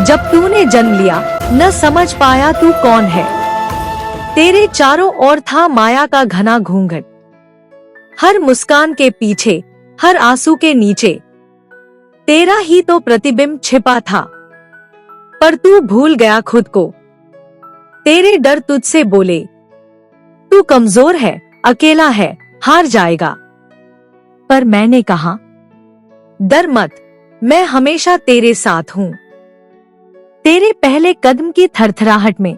जब तूने जन्म लिया न समझ पाया तू कौन है। तेरे चारों ओर था माया का घना घूंघट, हर मुस्कान के पीछे, हर आंसू के नीचे तेरा ही तो प्रतिबिंब छिपा था। पर तू भूल गया खुद को, तेरे डर तुझसे बोले तू कमजोर है, अकेला है, हार जाएगा। पर मैंने कहा डर मत, मैं हमेशा तेरे साथ हूं। तेरे पहले कदम की थरथराहट में,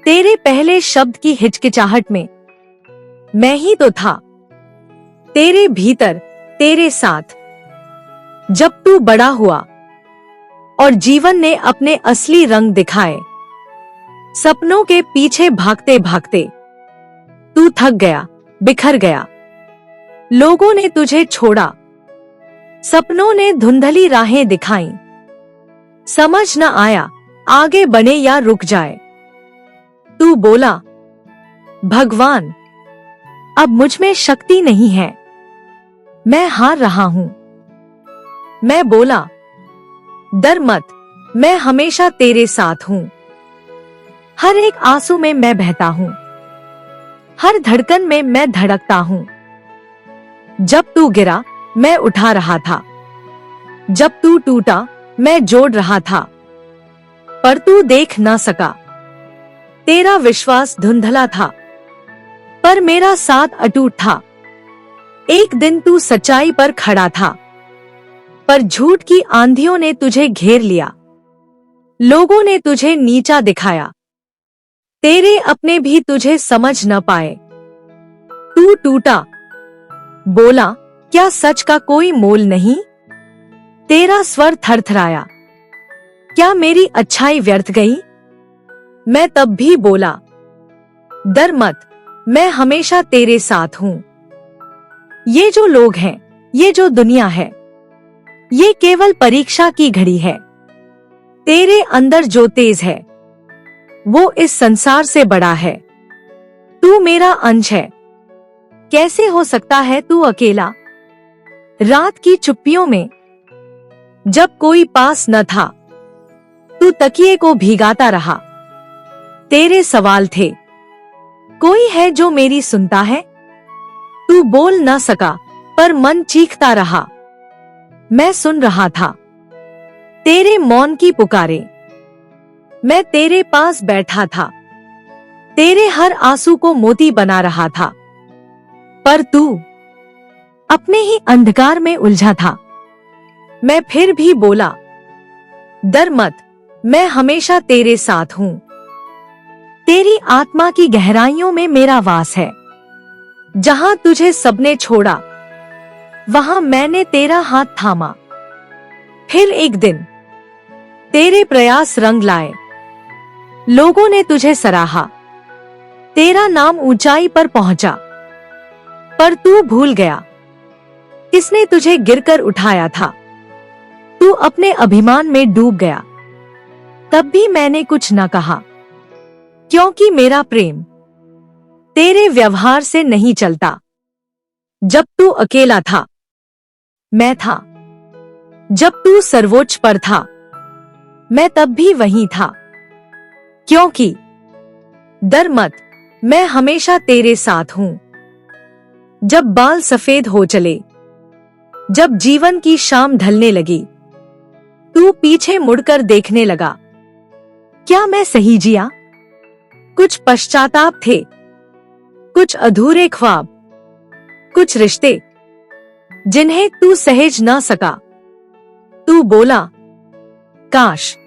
तेरे पहले शब्द की हिचकिचाहट में मैं ही तो था, तेरे भीतर, तेरे साथ। जब तू बड़ा हुआ और जीवन ने अपने असली रंग दिखाए, सपनों के पीछे भागते भागते तू थक गया, बिखर गया। लोगों ने तुझे छोड़ा, सपनों ने धुंधली राहें दिखाई। समझ न आया आगे बढ़े या रुक जाए। तू बोला भगवान, अब मुझ में शक्ति नहीं है, मैं हार रहा हूं। मैं बोला डर मत, मैं हमेशा तेरे साथ हूं। हर एक आंसू में मैं बहता हूं, हर धड़कन में मैं धड़कता हूं। जब तू गिरा मैं उठा रहा था, जब तू टूटा मैं जोड़ रहा था। पर तू देख ना सका, तेरा विश्वास धुंधला था, पर मेरा साथ अटूट था। एक दिन तू सच्चाई पर खड़ा था, पर झूठ की आंधियों ने तुझे घेर लिया। लोगों ने तुझे नीचा दिखाया, तेरे अपने भी तुझे समझ न पाए। तू टूटा, बोला क्या सच का कोई मोल नहीं। तेरा स्वर थरथराया, क्या मेरी अच्छाई व्यर्थ गई। मैं तब भी बोला डर मत, मैं हमेशा तेरे साथ हूं। ये जो लोग हैं, ये जो दुनिया है, ये केवल परीक्षा की घड़ी है। तेरे अंदर जो तेज है वो इस संसार से बड़ा है। तू मेरा अंश है, कैसे हो सकता है तू अकेला। रात की चुप्पियों में जब कोई पास न था, तू तकिए को भिगाता रहा। तेरे सवाल थे, कोई है जो मेरी सुनता है। तू बोल न सका, पर मन चीखता रहा। मैं सुन रहा था तेरे मौन की पुकारे। मैं तेरे पास बैठा था, तेरे हर आंसू को मोती बना रहा था। पर तू अपने ही अंधकार में उलझा था। मैं फिर भी बोला डर मत, मैं हमेशा तेरे साथ हूं। तेरी आत्मा की गहराइयों में मेरा वास है। जहां तुझे सबने छोड़ा, वहां मैंने तेरा हाथ थामा। फिर एक दिन तेरे प्रयास रंग लाए, लोगों ने तुझे सराहा। तेरा नाम ऊंचाई पर पहुंचा, पर तू भूल गया किसने तुझे गिरकर उठाया था। तू अपने अभिमान में डूब गया। तब भी मैंने कुछ न कहा, क्योंकि मेरा प्रेम तेरे व्यवहार से नहीं चलता। जब तू अकेला था, मैं था। जब तू सर्वोच्च पर था, मैं तब भी वहीं था। क्योंकि डर मत, मैं हमेशा तेरे साथ हूं। जब बाल सफेद हो चले, जब जीवन की शाम ढलने लगी, तू पीछे मुड़कर देखने लगा। क्या मैं सही जिया। कुछ पश्चाताप थे, कुछ अधूरे ख्वाब, कुछ रिश्ते जिन्हें तू सहेज ना सका। तू बोला काश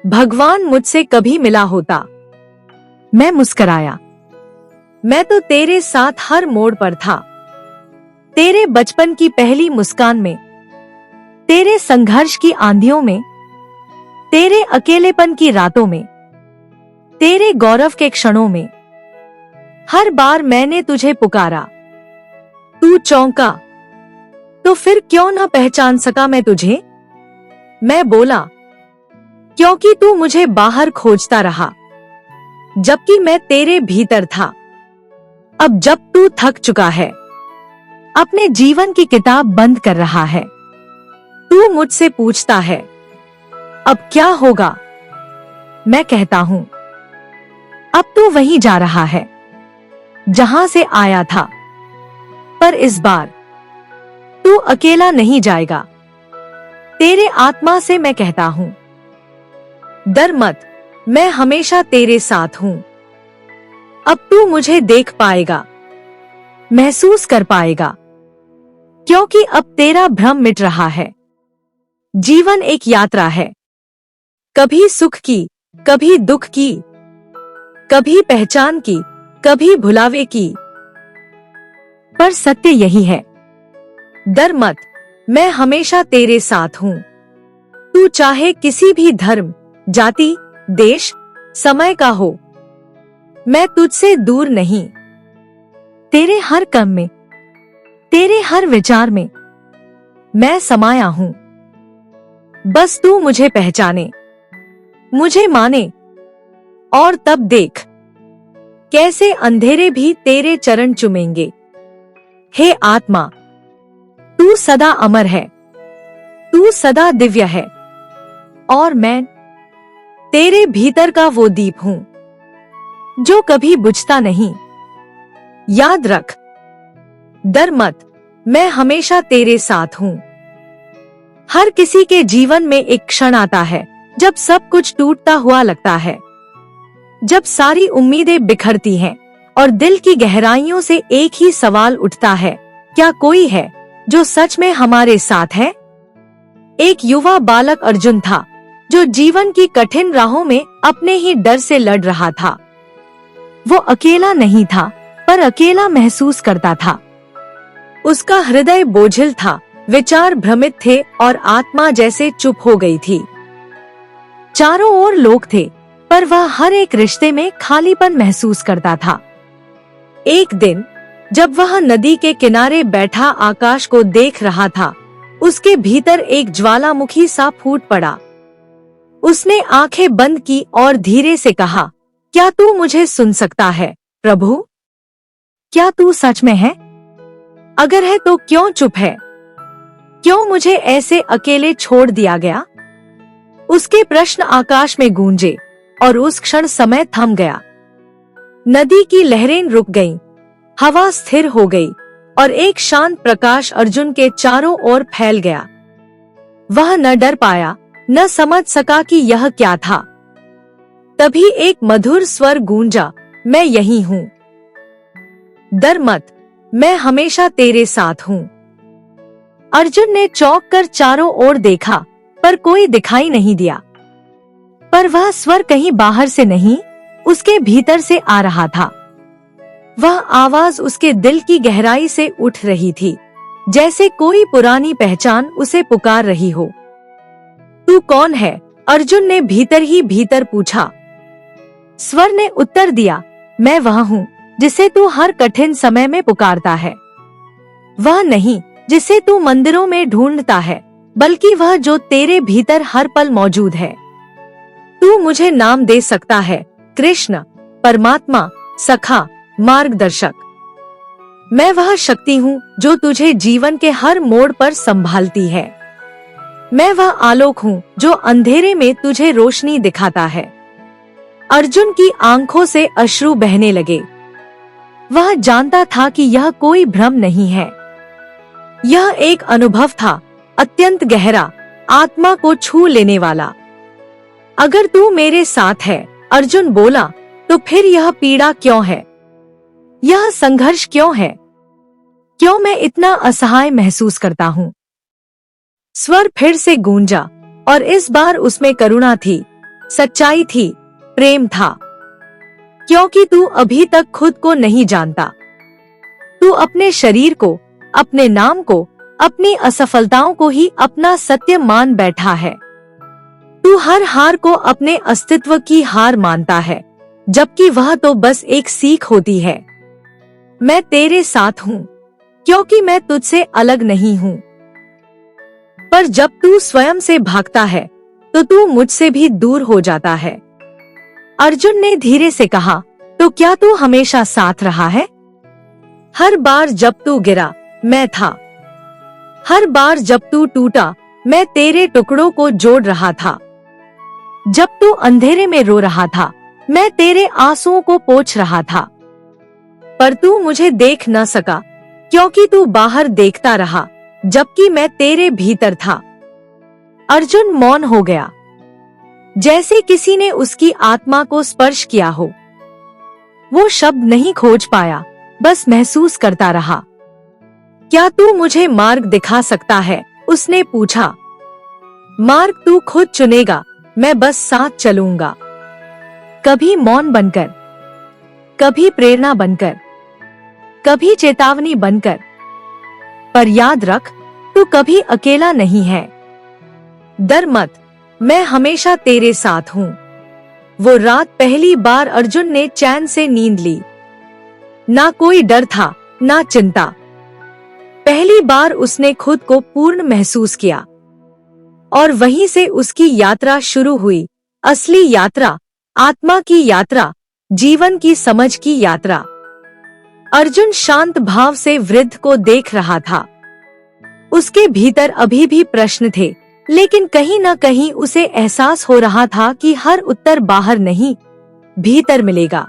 भगवान मुझसे कभी मिला होता। मैं मुस्कराया, मैं तो तेरे साथ हर मोड़ पर था। तेरे बचपन की पहली मुस्कान में, तेरे संघर्ष की आंधियों में, तेरे अकेलेपन की रातों में, तेरे गौरव के क्षणों में। हर बार मैंने तुझे पुकारा, तू चौंका, तो फिर क्यों न पहचान सका मैं तुझे। मैं बोला क्योंकि तू मुझे बाहर खोजता रहा, जबकि मैं तेरे भीतर था। अब जब तू थक चुका है, अपने जीवन की किताब बंद कर रहा है, तू मुझसे पूछता है अब क्या होगा? मैं कहता हूँ, अब तू वहीं जा रहा है जहां से आया था, पर इस बार तू अकेला नहीं जाएगा। तेरे आत्मा से मैं कहता हूँ, डर मत, मैं हमेशा तेरे साथ हूँ। अब तू मुझे देख पाएगा, महसूस कर पाएगा, क्योंकि अब तेरा भ्रम मिट रहा है। जीवन एक यात्रा है, कभी सुख की, कभी दुख की, कभी पहचान की, कभी भुलावे की, पर सत्य यही है, डर मत, मैं हमेशा तेरे साथ हूँ। तू चाहे किसी भी धर्म, जाति, देश, समय का हो, मैं तुझसे दूर नहीं। तेरे हर कर्म में, तेरे हर विचार में मैं समाया हूँ। बस तू मुझे पहचाने, मुझे माने, और तब देख कैसे अंधेरे भी तेरे चरण चूमेंगे। हे आत्मा, तू सदा अमर है, तू सदा दिव्य है, और मैं तेरे भीतर का वो दीप हूँ जो कभी बुझता नहीं। याद रख, डर मत, मैं हमेशा तेरे साथ हूँ। हर किसी के जीवन में एक क्षण आता है जब सब कुछ टूटता हुआ लगता है, जब सारी उम्मीदें बिखरती हैं और दिल की गहराइयों से एक ही सवाल उठता है, क्या कोई है जो सच में हमारे साथ है? एक युवा बालक अर्जुन था जो जीवन की कठिन राहों में अपने ही डर से लड़ रहा था। वो अकेला नहीं था, पर अकेला महसूस करता था। उसका हृदय बोझिल था, विचार भ्रमित थे और आत्मा जैसे चुप हो गई थी। चारों ओर लोग थे, पर वह हर एक रिश्ते में खालीपन महसूस करता था। एक दिन जब वह नदी के किनारे बैठा आकाश को देख रहा था, उसके भीतर एक ज्वालामुखी सा फूट पड़ा। उसने आंखें बंद की और धीरे से कहा, क्या तू मुझे सुन सकता है प्रभु? क्या तू सच में है? अगर है तो क्यों चुप है? क्यों मुझे ऐसे अकेले छोड़ दिया गया? उसके प्रश्न आकाश में गूंजे और उस क्षण समय थम गया। नदी की लहरें रुक गईं, हवा स्थिर हो गई और एक शांत प्रकाश अर्जुन के चारों ओर फैल गया। वह न डर पाया, न समझ सका कि यह क्या था। तभी एक मधुर स्वर गूंजा, मैं यही हूँ। डर मत, मैं हमेशा तेरे साथ हूँ। अर्जुन ने चौंक कर चारों ओर देखा, पर कोई दिखाई नहीं दिया। पर वह स्वर कहीं बाहर से नहीं, उसके भीतर से आ रहा था। वह आवाज उसके दिल की गहराई से उठ रही थी, जैसे कोई पुरानी पहचान उसे पुकार रही हो। तू कौन है? अर्जुन ने भीतर ही भीतर पूछा। स्वर ने उत्तर दिया, मैं वह हूँ जिसे तू हर कठिन समय में पुकारता है। वह नहीं जिसे तू मंदिरों में ढूंढता है, बल्कि वह जो तेरे भीतर हर पल मौजूद है। तू मुझे नाम दे सकता है, कृष्ण, परमात्मा, सखा, मार्गदर्शक। मैं वह शक्ति हूँ जो तुझे जीवन के हर मोड़ पर संभालती है। मैं वह आलोक हूँ जो अंधेरे में तुझे रोशनी दिखाता है। अर्जुन की आंखों से अश्रु बहने लगे। वह जानता था कि यह कोई भ्रम नहीं है, यह एक अनुभव था, अत्यंत गहरा, आत्मा को छू लेने वाला। अगर तू मेरे साथ है, अर्जुन बोला, तो फिर यह पीड़ा क्यों है? यह संघर्ष क्यों है? क्यों मैं इतना असहाय महसूस करता हूँ? स्वर फिर से गूंजा और इस बार उसमें करुणा थी, सच्चाई थी, प्रेम था। क्योंकि तू अभी तक खुद को नहीं जानता। तू अपने शरीर को, अपने नाम को, अपनी असफलताओं को ही अपना सत्य मान बैठा है। तू हर हार को अपने अस्तित्व की हार मानता है, जबकि वह तो बस एक सीख होती है। मैं तेरे साथ हूँ, क्योंकि मैं तुझसे अलग नहीं हूँ। पर जब तू स्वयं से भागता है, तो तू मुझसे भी दूर हो जाता है। अर्जुन ने धीरे से कहा, तो क्या तू हमेशा साथ रहा है? हर बार जब तू गिरा, मैं था। हर बार जब तू टूटा, मैं तेरे टुकड़ों को जोड़ रहा था। जब तू अंधेरे में रो रहा था, मैं तेरे आंसुओं को पोंछ रहा था, पर तू मुझे देख न सका क्योंकि तू बाहर देखता रहा, जबकि मैं तेरे भीतर था। अर्जुन मौन हो गया, जैसे किसी ने उसकी आत्मा को स्पर्श किया हो। वो शब्द नहीं खोज पाया, बस महसूस करता रहा। क्या तू मुझे मार्ग दिखा सकता है? उसने पूछा। मार्ग तू खुद चुनेगा, मैं बस साथ चलूंगा। कभी मौन बनकर, कभी प्रेरणा बनकर, कभी चेतावनी बनकर, पर याद रख, तू कभी अकेला नहीं है। डर मत, मैं हमेशा तेरे साथ हूँ। वो रात पहली बार अर्जुन ने चैन से नींद ली। ना कोई डर था, ना चिंता। पहली बार उसने खुद को पूर्ण महसूस किया, और वहीं से उसकी यात्रा शुरू हुई। असली यात्रा, आत्मा की यात्रा, जीवन की समझ की यात्रा। अर्जुन शांत भाव से वृद्ध को देख रहा था। उसके भीतर अभी भी प्रश्न थे, लेकिन कहीं न कहीं उसे एहसास हो रहा था कि हर उत्तर बाहर नहीं, भीतर मिलेगा।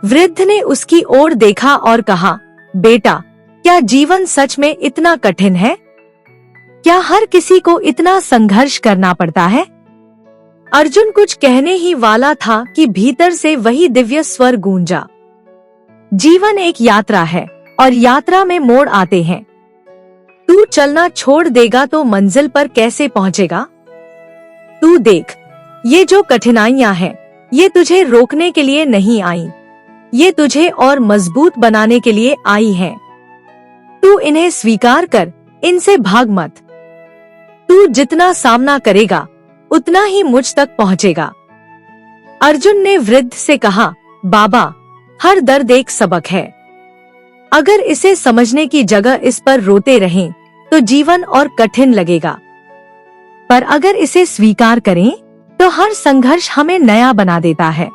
वृद्ध ने उसकी ओर देखा और कहा, बेटा, क्या जीवन सच में इतना कठिन है? क्या हर किसी को इतना संघर्ष करना पड़ता है? अर्जुन कुछ कहने ही वाला था कि भीतर से वही दिव्य स्वर गूंजा। जीवन एक यात्रा है, और यात्रा में मोड़ आते हैं। तू चलना छोड़ देगा तो मंजिल पर कैसे पहुंचेगा? तू देख, ये जो कठिनाइयां हैं, ये तुझे रोकने के लिए नहीं आई, ये तुझे और मजबूत बनाने के लिए आई हैं। तू इन्हें स्वीकार कर, इनसे भाग मत। तू जितना सामना करेगा, उतना ही मुझ तक पहुंचेगा। अर्जुन ने वृद्ध से कहा, बाबा, हर दर्द एक सबक है। अगर इसे समझने की जगह इस पर रोते रहें, तो जीवन और कठिन लगेगा। पर अगर इसे स्वीकार करें, तो हर संघर्ष हमें नया बना देता है।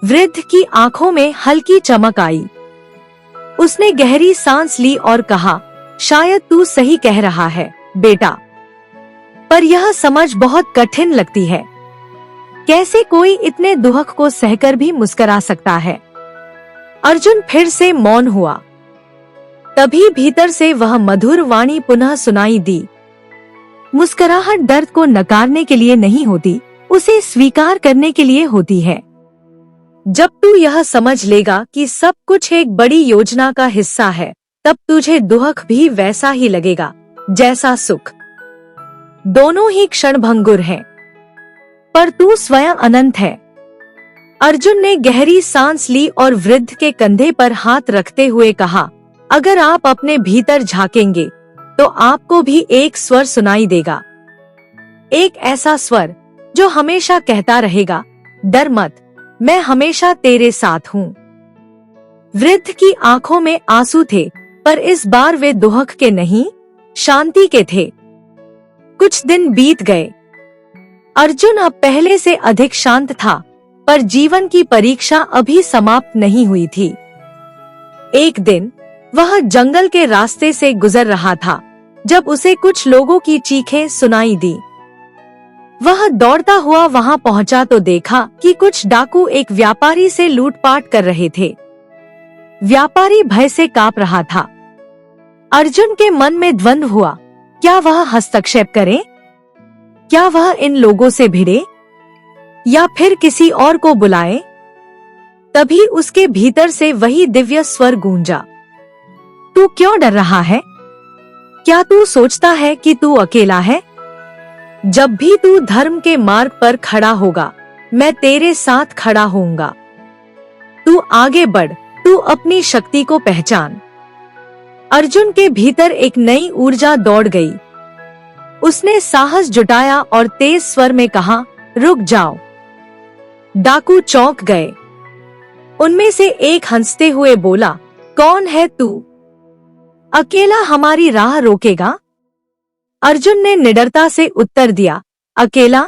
वृद्ध की आंखों में हल्की चमक आई। उसने गहरी सांस ली और कहा, शायद तू सही कह रहा है, बेटा, पर यह समझ बहुत कठिन लगती है। कैसे कोई इतने दुख को सहकर भी मुस्कुरा सकता है? अर्जुन फिर से मौन हुआ। तभी भीतर से वह मधुर वाणी पुनः सुनाई दी। मुस्कुराहट दर्द को नकारने के लिए नहीं होती, उसे स्वीकार करने के लिए होती है। जब तू यह समझ लेगा कि सब कुछ एक बड़ी योजना का हिस्सा है, तब तुझे दुख भी वैसा ही लगेगा जैसा सुख। दोनों ही क्षणभंगुर हैं, पर तू स्वयं अनंत है। अर्जुन ने गहरी सांस ली और वृद्ध के कंधे पर हाथ रखते हुए कहा, अगर आप अपने भीतर झांकेंगे, तो आपको भी एक स्वर सुनाई देगा। एक ऐसा स्वर जो हमेशा कहता रहेगा, डर मत, मैं हमेशा तेरे साथ हूँ। वृद्ध की आंखों में आंसू थे, पर इस बार वे दुख के नहीं, शांति के थे। कुछ दिन बीत गए। अर्जुन अब पहले से अधिक शांत था, पर जीवन की परीक्षा अभी समाप्त नहीं हुई थी। एक दिन वह जंगल के रास्ते से गुजर रहा था, जब उसे कुछ लोगों की चीखें सुनाई दी। वह दौड़ता हुआ वहां पहुंचा तो देखा कि कुछ डाकू एक व्यापारी से लूटपाट कर रहे थे। व्यापारी भय से कांप रहा था। अर्जुन के मन में द्वंद्व हुआ, क्या वह हस्तक्षेप करे? क्या वह इन लोगों से भिड़े, या फिर किसी और को बुलाए? तभी उसके भीतर से वही दिव्य स्वर गूंजा, तू क्यों डर रहा है? क्या तू सोचता है कि तू अकेला है? जब भी तू धर्म के मार्ग पर खड़ा होगा, मैं तेरे साथ खड़ा होऊंगा। तू आगे बढ़, तू अपनी शक्ति को पहचान। अर्जुन के भीतर एक नई ऊर्जा दौड़ गई। उसने साहस जुटाया और तेज स्वर में कहा, रुक जाओ। डाकू चौंक गए। उनमें से एक हंसते हुए बोला, कौन है तू? अकेला हमारी राह रोकेगा? अर्जुन ने निडरता से उत्तर दिया, अकेला?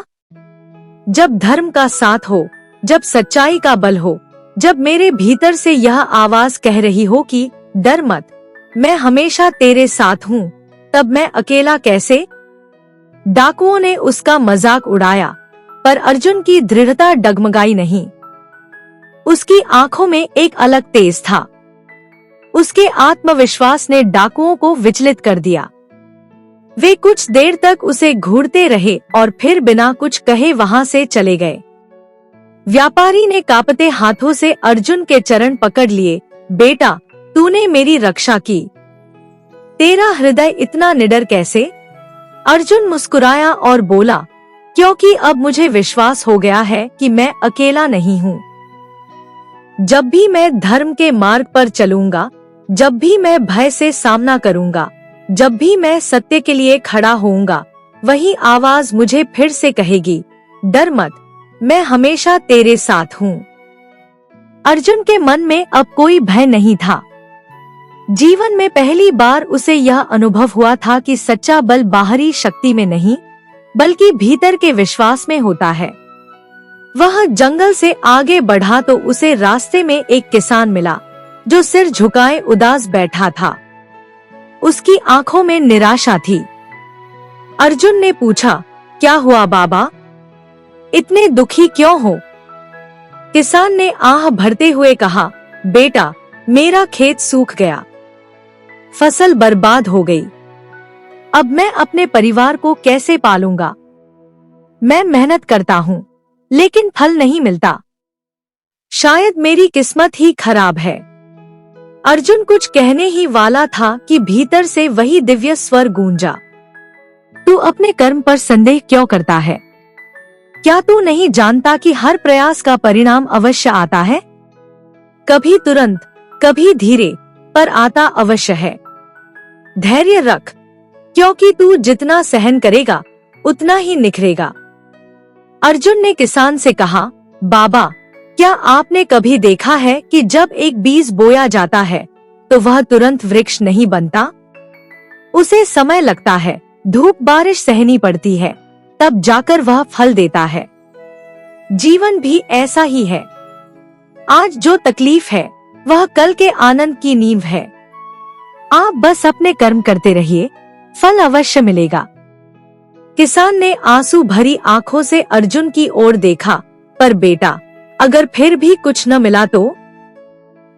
जब धर्म का साथ हो, जब सच्चाई का बल हो, जब मेरे भीतर से यह आवाज कह रही हो कि डर मत, मैं हमेशा तेरे साथ हूँ, तब मैं अकेला कैसे? डाकुओं ने उसका मजाक उड़ाया, पर अर्जुन की दृढ़ता डगमगाई नहीं। उसकी आंखों में एक अलग तेज था। उसके आत्मविश्वास ने डाकुओं को विचलित कर दिया। वे कुछ देर तक उसे घूरते रहे और फिर बिना कुछ कहे वहां से चले गए। व्यापारी ने कांपते हाथों से अर्जुन के चरण पकड़ लिए। बेटा, तूने मेरी रक्षा की। तेरा हृदय इतना निडर कैसे? अर्जुन मुस्कुराया और बोला, क्योंकि अब मुझे विश्वास हो गया है कि मैं अकेला नहीं हूँ। जब भी मैं धर्म के मार्ग पर चलूंगा, जब भी मैं भय से सामना करूंगा, जब भी मैं सत्य के लिए खड़ा होऊंगा, वही आवाज मुझे फिर से कहेगी, डर मत, मैं हमेशा तेरे साथ हूँ। अर्जुन के मन में अब कोई भय नहीं था। जीवन में पहली बार उसे यह अनुभव हुआ था कि सच्चा बल बाहरी शक्ति में नहीं, बल्कि भीतर के विश्वास में होता है। वह जंगल से आगे बढ़ा तो उसे रास्ते में एक किसान मिला, जो सिर झुकाए उदास बैठा था। उसकी आंखों में निराशा थी। अर्जुन ने पूछा, क्या हुआ बाबा? इतने दुखी क्यों हो? किसान ने आह भरते हुए कहा, बेटा, मेरा खेत सूख गया, फसल बर्बाद हो गई। अब मैं अपने परिवार को कैसे पालूंगा? मैं मेहनत करता हूँ, लेकिन फल नहीं मिलता। शायद मेरी किस्मत ही खराब है। अर्जुन कुछ कहने ही वाला था कि भीतर से वही दिव्य स्वर गूंजा, तू अपने कर्म पर संदेह क्यों करता है? क्या तू नहीं जानता कि हर प्रयास का परिणाम अवश्य आता है? कभी तुरंत, कभी धीरे, पर आता अवश्य है। धैर्य रख, क्योंकि तू जितना सहन करेगा, उतना ही निखरेगा। अर्जुन ने किसान से कहा, बाबा, क्या आपने कभी देखा है कि जब एक बीज बोया जाता है तो वह तुरंत वृक्ष नहीं बनता? उसे समय लगता है, धूप बारिश सहनी पड़ती है, तब जाकर वह फल देता है। जीवन भी ऐसा ही है। आज जो तकलीफ है, वह कल के आनंद की नींव है। आप बस अपने कर्म करते रहिए, फल अवश्य मिलेगा। किसान ने आंसू भरी आंखों से अर्जुन की ओर देखा, पर बेटा, अगर फिर भी कुछ न मिला तो?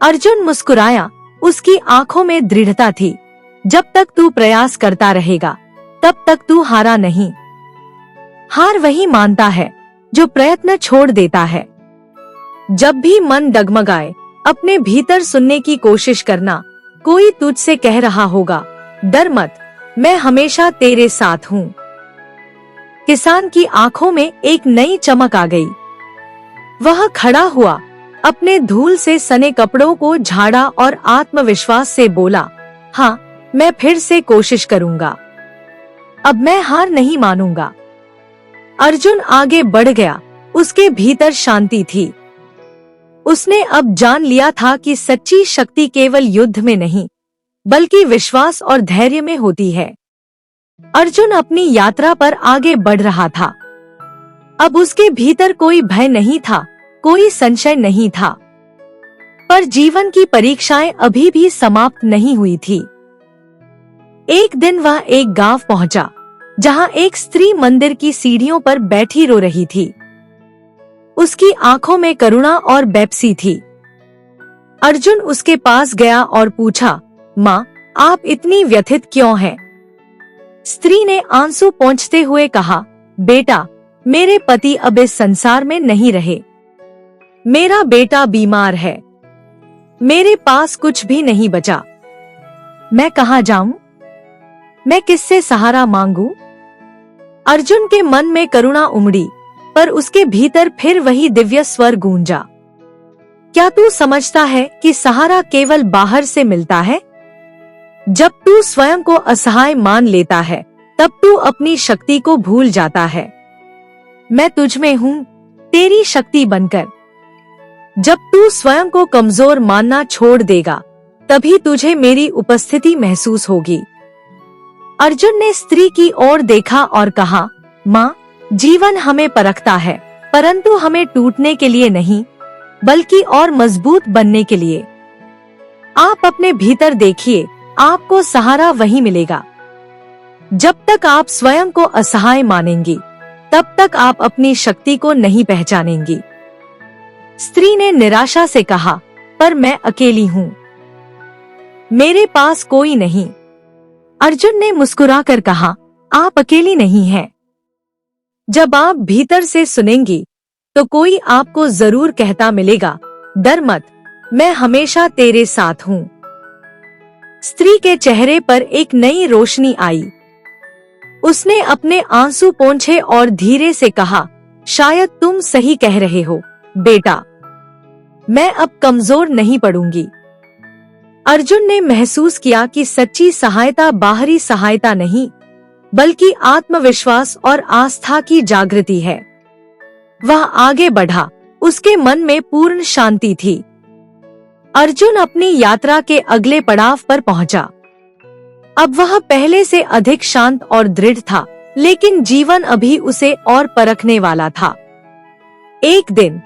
अर्जुन मुस्कुराया, उसकी आंखों में दृढ़ता थी। जब तक तू प्रयास करता रहेगा, तब तक तू हारा नहीं। हार वही मानता है जो प्रयत्न छोड़ देता है। जब भी मन डगमगाए, अपने भीतर सुनने की कोशिश करना। कोई तुझसे कह रहा होगा, डर मत, मैं हमेशा तेरे साथ हूँ। किसान की आंखों में एक नई चमक आ गई। वह खड़ा हुआ, अपने धूल से सने कपड़ों को झाड़ा और आत्मविश्वास से बोला, हाँ, मैं फिर से कोशिश करूंगा। अब मैं हार नहीं मानूंगा। अर्जुन आगे बढ़ गया, उसके भीतर शांति थी। उसने अब जान लिया था कि सच्ची शक्ति केवल युद्ध में नहीं, बल्कि विश्वास और धैर्य में होती है। अर्जुन अपनी यात्रा पर आगे बढ़ रहा था। अब उसके भीतर कोई भय नहीं था, कोई संशय नहीं था। पर जीवन की परीक्षाएं अभी भी समाप्त नहीं हुई थी। एक दिन वह एक गांव पहुंचा, जहां एक स्त्री मंदिर की सीढ़ियों पर बैठी रो रही थी। उसकी आंखों में करुणा और बेपसी थी। अर्जुन उसके पास गया और पूछा, माँ, आप इतनी व्यथित क्यों हैं? स्त्री ने आंसू पोंछते हुए कहा, बेटा, मेरे पति अब इस संसार में नहीं रहे। मेरा बेटा बीमार है। मेरे पास कुछ भी नहीं बचा। मैं कहाँ जाऊं? मैं किससे सहारा मांगूं? अर्जुन के मन में करुणा उमड़ी, पर उसके भीतर फिर वही दिव्य स्वर गूंजा। क्या तू समझता है कि सहारा केवल बाहर से मिलता है? जब तू स्वयं को असहाय मान लेता है, तब तू अपनी शक्ति को भूल जाता है। मैं तुझ में हूँ, तेरी शक्ति बनकर। जब तू स्वयं को कमजोर मानना छोड़ देगा, तभी तुझे मेरी उपस्थिति महसूस होगी। अर्जुन ने स्त्री की ओर देखा और कहा, माँ, जीवन हमें परखता है, परंतु हमें टूटने के लिए नहीं, बल्कि और मजबूत बनने के लिए। आप अपने भीतर देखिए, आपको सहारा वही मिलेगा। जब तक आप स्वयं को असहाय मानेंगी, तब तक आप अपनी शक्ति को नहीं पहचानेंगी। स्त्री ने निराशा से कहा, पर मैं अकेली हूँ, मेरे पास कोई नहीं। अर्जुन ने मुस्कुराकर कहा, आप अकेली नहीं हैं। जब आप भीतर से सुनेंगी तो कोई आपको जरूर कहता मिलेगा, डर मत, मैं हमेशा तेरे साथ हूँ। स्त्री के चेहरे पर एक नई रोशनी आई। उसने अपने आंसू पोंछे और धीरे से कहा, शायद तुम सही कह रहे हो बेटा, मैं अब कमजोर नहीं पड़ूंगी। अर्जुन ने महसूस किया कि सच्ची सहायता बाहरी सहायता नहीं, बल्कि आत्मविश्वास और आस्था की जागृति है। वह आगे बढ़ा, उसके मन में पूर्ण शांति थी। अर्जुन अपनी यात्रा के अगले पड़ाव पर पहुंचा। अब वह पहले से अधिक शांत और दृढ़ था, लेकिन जीवन अभी उसे और परखने वाला था। एक दिन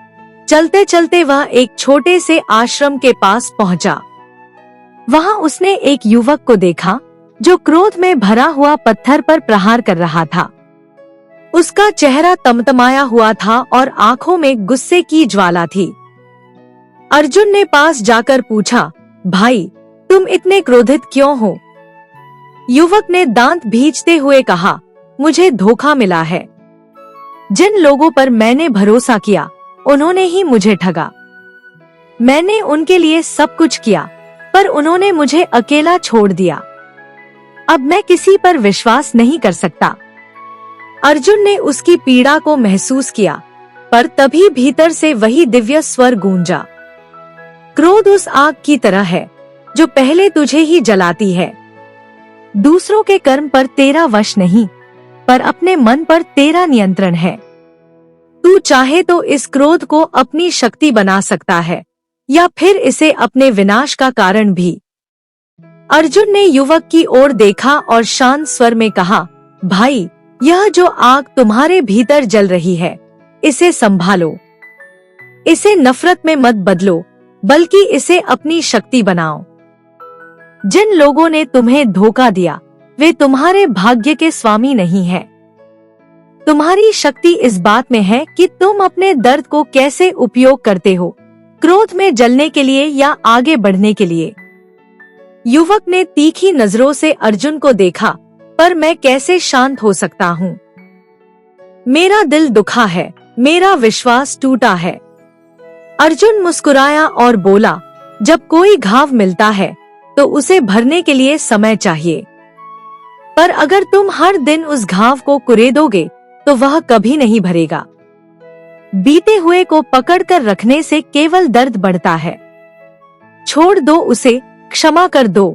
चलते चलते वह एक छोटे से आश्रम के पास पहुंचा। वहां उसने एक युवक को देखा जो क्रोध में भरा हुआ पत्थर पर प्रहार कर रहा था। उसका चेहरा तमतमाया हुआ था और आंखों में गुस्से की ज्वाला थी। अर्जुन ने पास जाकर पूछा, भाई तुम इतने क्रोधित क्यों हो? युवक ने दांत भींचते हुए कहा, मुझे धोखा मिला है। जिन लोगों पर मैंने भरोसा किया उन्होंने ही मुझे ठगा। मैंने उनके लिए सब कुछ किया, पर उन्होंने मुझे अकेला छोड़ दिया। अब मैं किसी पर विश्वास नहीं कर सकता। अर्जुन ने उसकी पीड़ा को महसूस किया, पर तभी भीतर से वही दिव्य स्वर गूंजा, क्रोध उस आग की तरह है जो पहले तुझे ही जलाती है। दूसरों के कर्म पर तेरा वश नहीं, पर अपने मन पर तेरा नियंत्रण है। तू चाहे तो इस क्रोध को अपनी शक्ति बना सकता है, या फिर इसे अपने विनाश का कारण भी। अर्जुन ने युवक की ओर देखा और शांत स्वर में कहा, भाई यह जो आग तुम्हारे भीतर जल रही है, इसे संभालो। इसे नफरत में मत बदलो, बल्कि इसे अपनी शक्ति बनाओ। जिन लोगों ने तुम्हें धोखा दिया वे तुम्हारे भाग्य के स्वामी नहीं हैं। तुम्हारी शक्ति इस बात में है कि तुम अपने दर्द को कैसे उपयोग करते हो, क्रोध में जलने के लिए या आगे बढ़ने के लिए। युवक ने तीखी नजरों से अर्जुन को देखा, पर मैं कैसे शांत हो सकता हूँ? मेरा दिल दुखा है, मेरा विश्वास टूटा है। अर्जुन मुस्कुराया और बोला, जब कोई घाव मिलता है तो उसे भरने के लिए समय चाहिए, पर अगर तुम हर दिन उस घाव को कुरेदोगे तो वह कभी नहीं भरेगा। बीते हुए को पकड़कर रखने से केवल दर्द बढ़ता है। छोड़ दो उसे, क्षमा कर दो।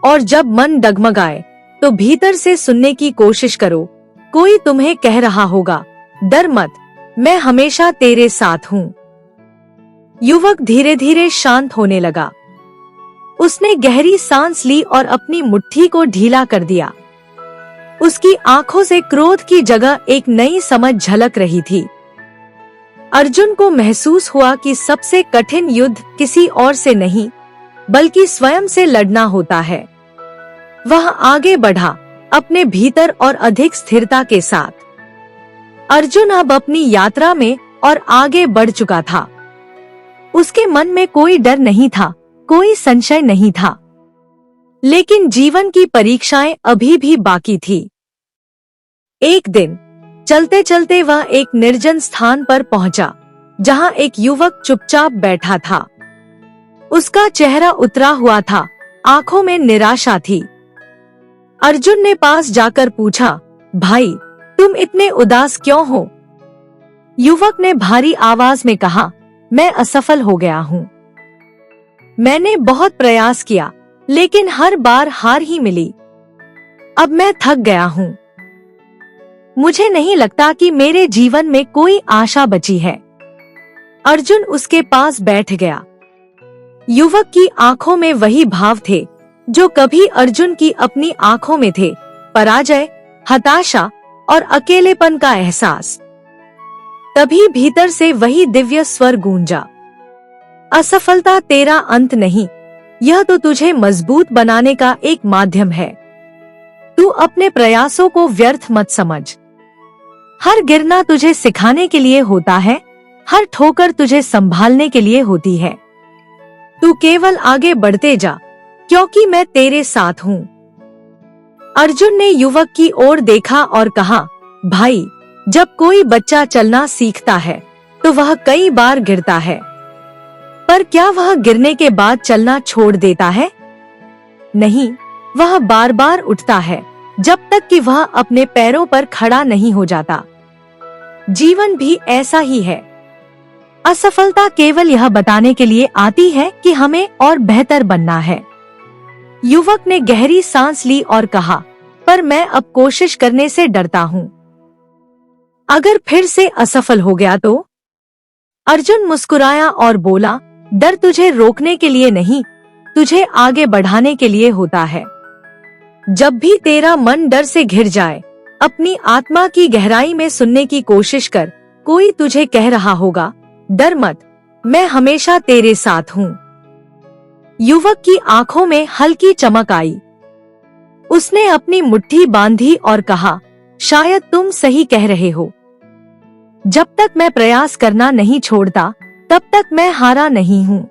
और जब मन डगमगाए तो भीतर से सुनने की कोशिश करो। कोई तुम्हें कह रहा होगा, डर मत, मैं हमेशा तेरे साथ हूँ। युवक धीरे धीरे शांत होने लगा। उसने गहरी सांस ली और अपनी मुट्ठी को ढीला कर दिया। उसकी आंखों से क्रोध की जगह एक नई समझ झलक रही थी। अर्जुन को महसूस हुआ कि सबसे कठिन युद्ध किसी और से नहीं, बल्कि स्वयं से लड़ना होता है। वह आगे बढ़ा, अपने भीतर और अधिक स्थिरता के साथ। अर्जुन अब अपनी यात्रा में और आगे बढ़ चुका था। उसके मन में कोई डर नहीं था, कोई संशय नहीं था, लेकिन जीवन की परीक्षाएं अभी भी बाकी थी। एक दिन चलते चलते वह एक निर्जन स्थान पर पहुंचा, जहां एक युवक चुपचाप बैठा था। उसका चेहरा उतरा हुआ था, आंखों में निराशा थी। अर्जुन ने पास जाकर पूछा, भाई तुम इतने उदास क्यों हो? युवक ने भारी आवाज में कहा, मैं असफल हो गया हूँ। मैंने बहुत प्रयास किया, लेकिन हर बार हार ही मिली। अब मैं थक गया हूँ। मुझे नहीं लगता कि मेरे जीवन में कोई आशा बची है। अर्जुन उसके पास बैठ गया। युवक की आंखों में वही भाव थे जो कभी अर्जुन की अपनी आंखों में थे, पराजय, हताशा और अकेलेपन का एहसास। तभी भीतर से वही दिव्य स्वर गूंजा, असफलता तेरा अंत नहीं, यह तो तुझे मजबूत बनाने का एक माध्यम है। तू अपने प्रयासों को व्यर्थ मत समझ। हर गिरना तुझे सिखाने के लिए होता है, हर ठोकर तुझे संभालने के लिए होती है। तू केवल आगे बढ़ते जा, क्योंकि मैं तेरे साथ हूँ। अर्जुन ने युवक की ओर देखा और कहा, भाई, जब कोई बच्चा चलना सीखता है तो वह कई बार गिरता है, पर क्या वह गिरने के बाद चलना छोड़ देता है? नहीं, वह बार बार उठता है जब तक कि वह अपने पैरों पर खड़ा नहीं हो जाता। जीवन भी ऐसा ही है। असफलता केवल यह बताने के लिए आती है कि हमें और बेहतर बनना है। युवक ने गहरी सांस ली और कहा, पर मैं अब कोशिश करने से डरता हूँ। अगर फिर से असफल हो गया तो? अर्जुन मुस्कुराया और बोला, डर तुझे रोकने के लिए नहीं, तुझे आगे बढ़ाने के लिए होता है। जब भी तेरा मन डर से घिर जाए, अपनी आत्मा की गहराई में सुनने की कोशिश कर। कोई तुझे कह रहा होगा, डर मत, मैं हमेशा तेरे साथ हूँ। युवक की आंखों में हल्की चमक आई। उसने अपनी मुट्ठी बांधी और कहा, शायद तुम सही कह रहे हो। जब तक मैं प्रयास करना नहीं छोड़ता, तब तक मैं हारा नहीं हूँ।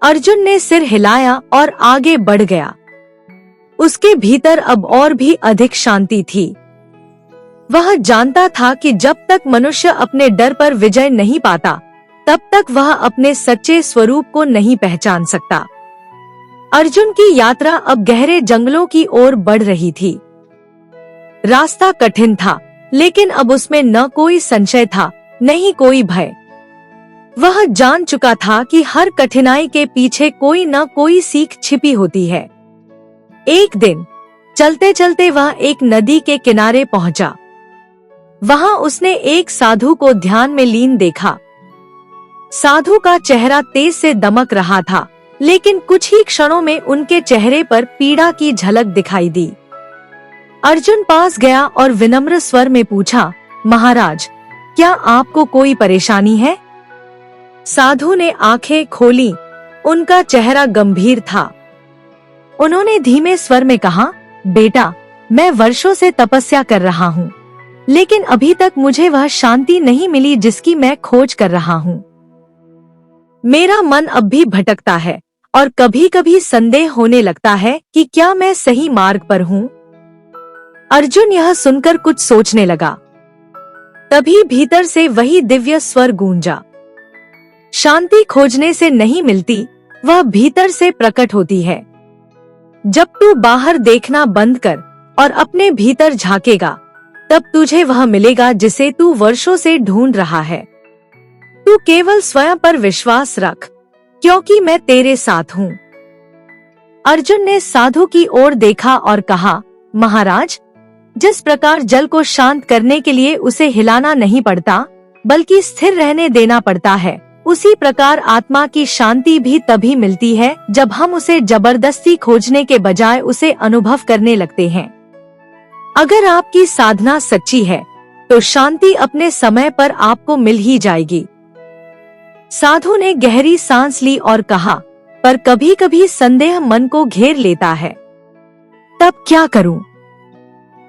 अर्जुन ने सिर हिलाया और आगे बढ़ गया। उसके भीतर अब और भी अधिक शांति थी। वह जानता था कि जब तक मनुष्य अपने डर पर विजय नहीं पाता, तब तक वह अपने सच्चे स्वरूप को नहीं पहचान सकता। अर्जुन की यात्रा अब गहरे जंगलों की ओर बढ़ रही थी। रास्ता कठिन था, लेकिन अब उसमें न कोई संशय था, न ही कोई भय। वह जान चुका था कि हर कठिनाई के पीछे कोई न कोई सीख छिपी होती है। एक दिन चलते चलते वह एक नदी के किनारे पहुंचा। वहां उसने एक साधु को ध्यान में लीन देखा। साधु का चेहरा तेज से दमक रहा था, लेकिन कुछ ही क्षणों में उनके चेहरे पर पीड़ा की झलक दिखाई दी। अर्जुन पास गया और विनम्र स्वर में पूछा, महाराज, क्या आपको कोई परेशानी है? साधु ने आंखें खोली। उनका चेहरा गंभीर था। उन्होंने धीमे स्वर में कहा, बेटा, मैं वर्षों से तपस्या कर रहा हूँ, लेकिन अभी तक मुझे वह शांति नहीं मिली जिसकी मैं खोज कर रहा हूँ। मेरा मन अब भी भटकता है और कभी कभी संदेह होने लगता है कि क्या मैं सही मार्ग पर हूँ। अर्जुन यह सुनकर कुछ सोचने लगा। तभी भीतर से वही दिव्य स्वर गूंजा, शांति खोजने से नहीं मिलती, वह भीतर से प्रकट होती है। जब तू बाहर देखना बंद कर और अपने भीतर झांकेगा, तब तुझे वह मिलेगा जिसे तू वर्षों से ढूंढ रहा है। तू केवल स्वयं पर विश्वास रख, क्योंकि मैं तेरे साथ हूँ। अर्जुन ने साधु की ओर देखा और कहा, महाराज, जिस प्रकार जल को शांत करने के लिए उसे हिलाना नहीं पड़ता, बल्कि स्थिर रहने देना पड़ता है, उसी प्रकार आत्मा की शांति भी तभी मिलती है जब हम उसे जबरदस्ती खोजने के बजाय उसे अनुभव करने लगते हैं। अगर आपकी साधना सच्ची है, तो शांति अपने समय पर आपको मिल ही जाएगी। साधु ने गहरी सांस ली और कहा, पर कभी कभी संदेह मन को घेर लेता है, तब क्या करूं?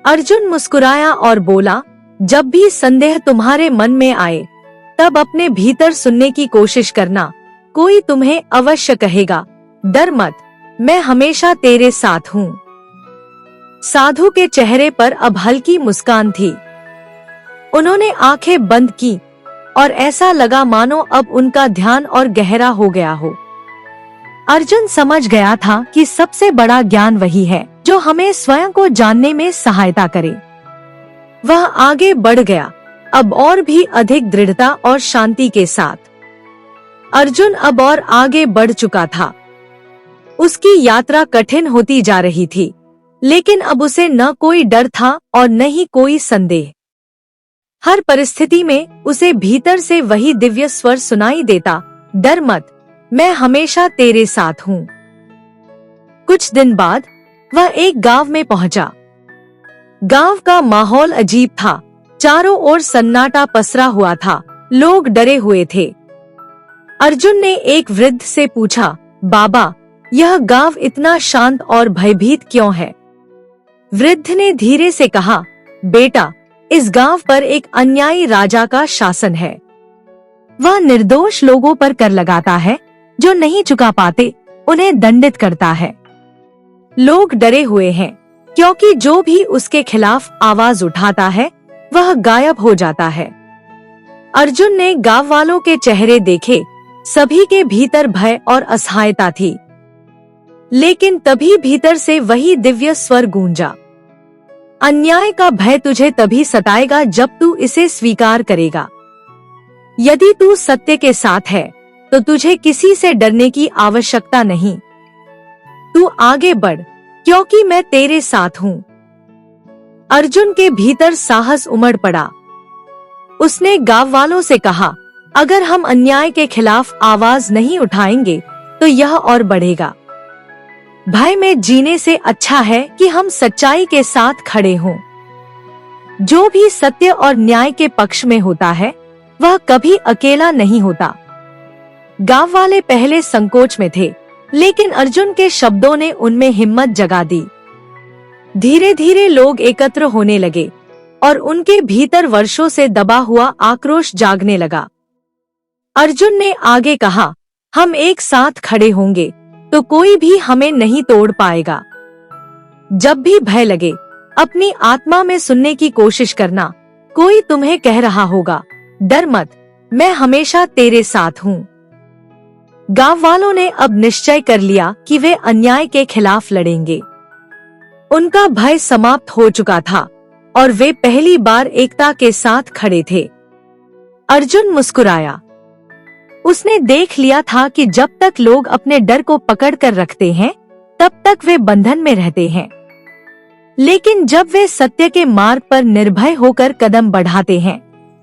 अर्जुन मुस्कुराया और बोला, जब भी संदेह तुम्हारे मन में आए, तब अपने भीतर सुनने की कोशिश करना। कोई तुम्हें अवश्य कहेगा, डर मत, मैं हमेशा तेरे साथ हूँ। साधु के चेहरे पर अब हल्की मुस्कान थी। उन्होंने आंखें बंद की और ऐसा लगा मानो अब उनका ध्यान और गहरा हो गया हो। अर्जुन समझ गया था कि सबसे बड़ा ज्ञान वही है जो हमें स्वयं को जानने में सहायता करे। वह आगे बढ़ गया, अब और भी अधिक दृढ़ता और शांति के साथ। अर्जुन अब और आगे बढ़ चुका था। उसकी यात्रा कठिन होती जा रही थी, लेकिन अब उसे न कोई डर था और न ही कोई संदेह। हर परिस्थिति में उसे भीतर से वही दिव्य स्वर सुनाई देता, डर मत, मैं हमेशा तेरे साथ हूँ। कुछ दिन बाद वह एक गांव में पहुंचा। गांव का माहौल अजीब था। चारों ओर सन्नाटा पसरा हुआ था, लोग डरे हुए थे। अर्जुन ने एक वृद्ध से पूछा, बाबा, यह गांव इतना शांत और भयभीत क्यों है? वृद्ध ने धीरे से कहा, बेटा, इस गांव पर एक अन्यायी राजा का शासन है। वह निर्दोष लोगों पर कर लगाता है, जो नहीं चुका पाते उन्हें दंडित करता है। लोग डरे हुए हैं, क्योंकि जो भी उसके खिलाफ आवाज उठाता है वह गायब हो जाता है। अर्जुन ने गांव वालों के चेहरे देखे, सभी के भीतर भय और असहायता थी। लेकिन तभी भीतर से वही दिव्य स्वर गूंजा, अन्याय का भय तुझे तभी सताएगा जब तू इसे स्वीकार करेगा। यदि तू सत्य के साथ है तो तुझे किसी से डरने की आवश्यकता नहीं। तू आगे बढ़, क्योंकि मैं तेरे साथ हूँ। अर्जुन के भीतर साहस उमड़ पड़ा। उसने गांव वालों से कहा, अगर हम अन्याय के खिलाफ आवाज नहीं उठाएंगे तो यह और बढ़ेगा। भय में जीने से अच्छा है कि हम सच्चाई के साथ खड़े हों। जो भी सत्य और न्याय के पक्ष में होता है वह कभी अकेला नहीं होता। गांव वाले पहले संकोच में थे, लेकिन अर्जुन के शब्दों ने उनमें हिम्मत जगा दी। धीरे धीरे लोग एकत्र होने लगे और उनके भीतर वर्षों से दबा हुआ आक्रोश जागने लगा। अर्जुन ने आगे कहा, हम एक साथ खड़े होंगे तो कोई भी हमें नहीं तोड़ पाएगा। जब भी भय लगे, अपनी आत्मा में सुनने की कोशिश करना। कोई तुम्हें कह रहा होगा, डर मत, मैं हमेशा तेरे साथ हूँ। गांव वालों ने अब निश्चय कर लिया कि वे अन्याय के खिलाफ लड़ेंगे। उनका भय समाप्त हो चुका था और वे पहली बार एकता के साथ खड़े थे। अर्जुन मुस्कुराया। उसने देख लिया था कि जब तक लोग अपने डर को पकड़ कर रखते हैं तब तक वे बंधन में रहते हैं, लेकिन जब वे सत्य के मार्ग पर निर्भय होकर कदम बढ़ाते हैं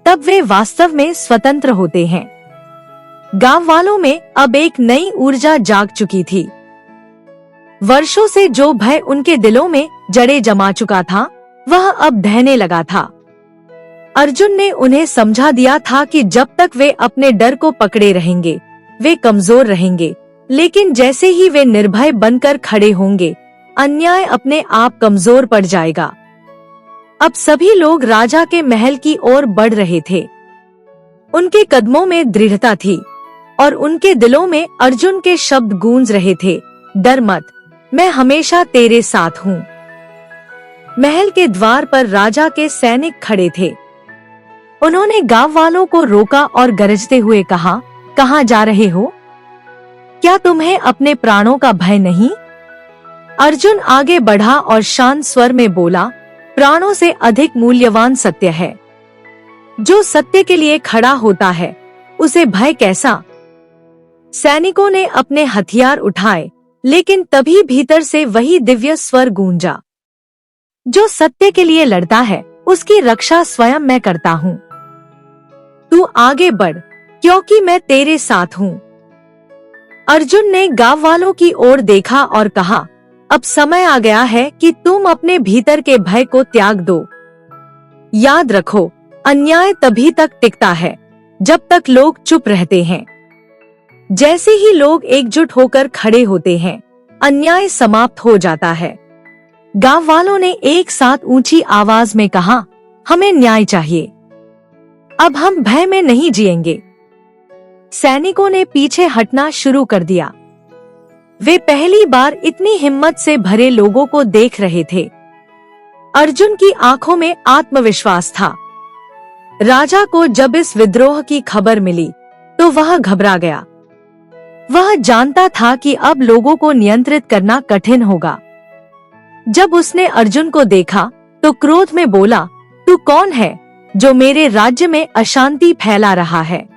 तब वे वास्तव में स्वतंत्र होते हैं। गांव वालों में अब एक नई ऊर्जा जाग चुकी थी। वर्षों से जो भय उनके दिलों में जड़ें जमा चुका था वह अब ढहने लगा था। अर्जुन ने उन्हें समझा दिया था कि जब तक वे अपने डर को पकड़े रहेंगे वे कमजोर रहेंगे, लेकिन जैसे ही वे निर्भय बनकर खड़े होंगे अन्याय अपने आप कमजोर पड़ जाएगा। अब सभी लोग राजा के महल की ओर बढ़ रहे थे। उनके कदमों में दृढ़ता थी और उनके दिलों में अर्जुन के शब्द गूंज रहे थे, डर मत, मैं हमेशा तेरे साथ हूँ। महल के द्वार पर राजा के सैनिक खड़े थे। उन्होंने गांव वालों को रोका और गरजते हुए कहा, कहाँ जा रहे हो? क्या तुम्हें अपने प्राणों का भय नहीं? अर्जुन आगे बढ़ा और शांत स्वर में बोला, प्राणों से अधिक मूल्यवान सत्य है। जो सत्य के लिए खड़ा होता है उसे भय कैसा? सैनिकों ने अपने हथियार उठाए, लेकिन तभी भीतर से वही दिव्य स्वर गूंजा, जो सत्य के लिए लड़ता है उसकी रक्षा स्वयं मैं करता हूँ। तू आगे बढ़, क्योंकि मैं तेरे साथ हूँ। अर्जुन ने गांव वालों की ओर देखा और कहा, अब समय आ गया है कि तुम अपने भीतर के भय को त्याग दो। याद रखो, अन्याय तभी तक टिकता है जब तक लोग चुप रहते हैं। जैसे ही लोग एकजुट होकर खड़े होते हैं अन्याय समाप्त हो जाता है। गांव वालों ने एक साथ ऊंची आवाज में कहा, हमें न्याय चाहिए। अब हम भय में नहीं जिएंगे। सैनिकों ने पीछे हटना शुरू कर दिया। वे पहली बार इतनी हिम्मत से भरे लोगों को देख रहे थे। अर्जुन की आंखों में आत्मविश्वास था। राजा को जब इस विद्रोह की खबर मिली तो वह घबरा गया। वह जानता था कि अब लोगों को नियंत्रित करना कठिन होगा। जब उसने अर्जुन को देखा तो क्रोध में बोला, तू कौन है जो मेरे राज्य में अशांति फैला रहा है?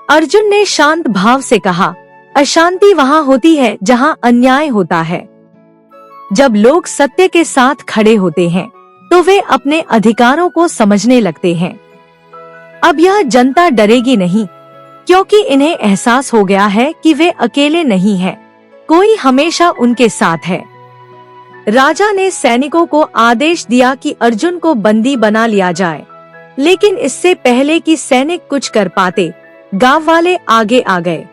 अर्जुन ने शांत भाव से कहा, अशांति वहाँ होती है जहाँ अन्याय होता है। जब लोग सत्य के साथ खड़े होते हैं तो वे अपने अधिकारों को समझने लगते हैं। अब यह जनता डरेगी नहीं, क्योंकि इन्हें एहसास हो गया है कि वे अकेले नहीं हैं, कोई हमेशा उनके साथ है। राजा ने सैनिकों को आदेश दिया कि अर्जुन को बंदी बना लिया जाए, लेकिन इससे पहले कि सैनिक कुछ कर पाते गांव वाले आगे आ गए।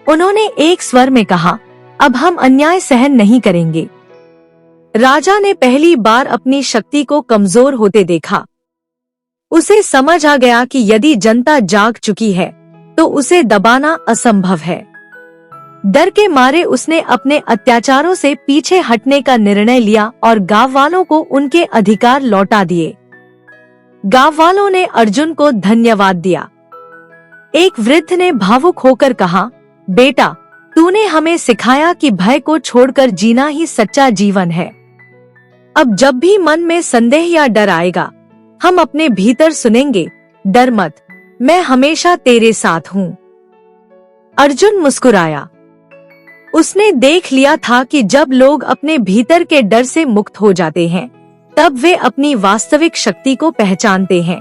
उन्होंने एक स्वर में कहा, अब हम अन्याय सहन नहीं करेंगे। राजा ने पहली बार अपनी शक्ति को कमजोर होते देखा उसे समझ आ गया कि यदि जनता जाग चुकी है तो उसे दबाना असंभव है। डर के मारे उसने अपने अत्याचारों से पीछे हटने का निर्णय लिया और गांव वालों को उनके अधिकार लौटा दिए। गांव वालों ने अर्जुन को धन्यवाद दिया। एक वृद्ध ने भावुक होकर कहा, बेटा, तूने हमें सिखाया कि भय को छोड़कर जीना ही सच्चा जीवन है। अब जब भी मन में संदेह या डर आएगा, हम अपने भीतर सुनेंगे, डर मत, मैं हमेशा तेरे साथ हूँ। अर्जुन मुस्कुराया। उसने देख लिया था कि जब लोग अपने भीतर के डर से मुक्त हो जाते हैं, तब वे अपनी वास्तविक शक्ति को पहचानते हैं।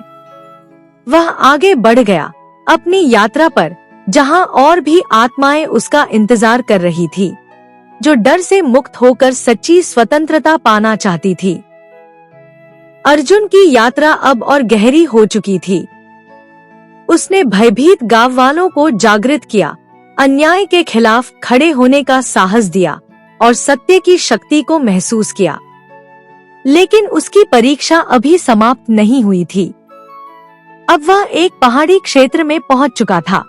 वह आगे बढ़ गया अपनी यात्रा पर, जहां और भी आत्माएं उसका इंतजार कर रही थी, जो डर से मुक्त होकर सच्ची स्वतंत्रता पाना चाहती थी। अर्जुन की यात्रा अब और गहरी हो चुकी थी। उसने भयभीत गांव वालों को जागृत किया, अन्याय के खिलाफ खड़े होने का साहस दिया और सत्य की शक्ति को महसूस किया। लेकिन उसकी परीक्षा अभी समाप्त नहीं हुई थी। अब वह एक पहाड़ी क्षेत्र में पहुंच चुका था।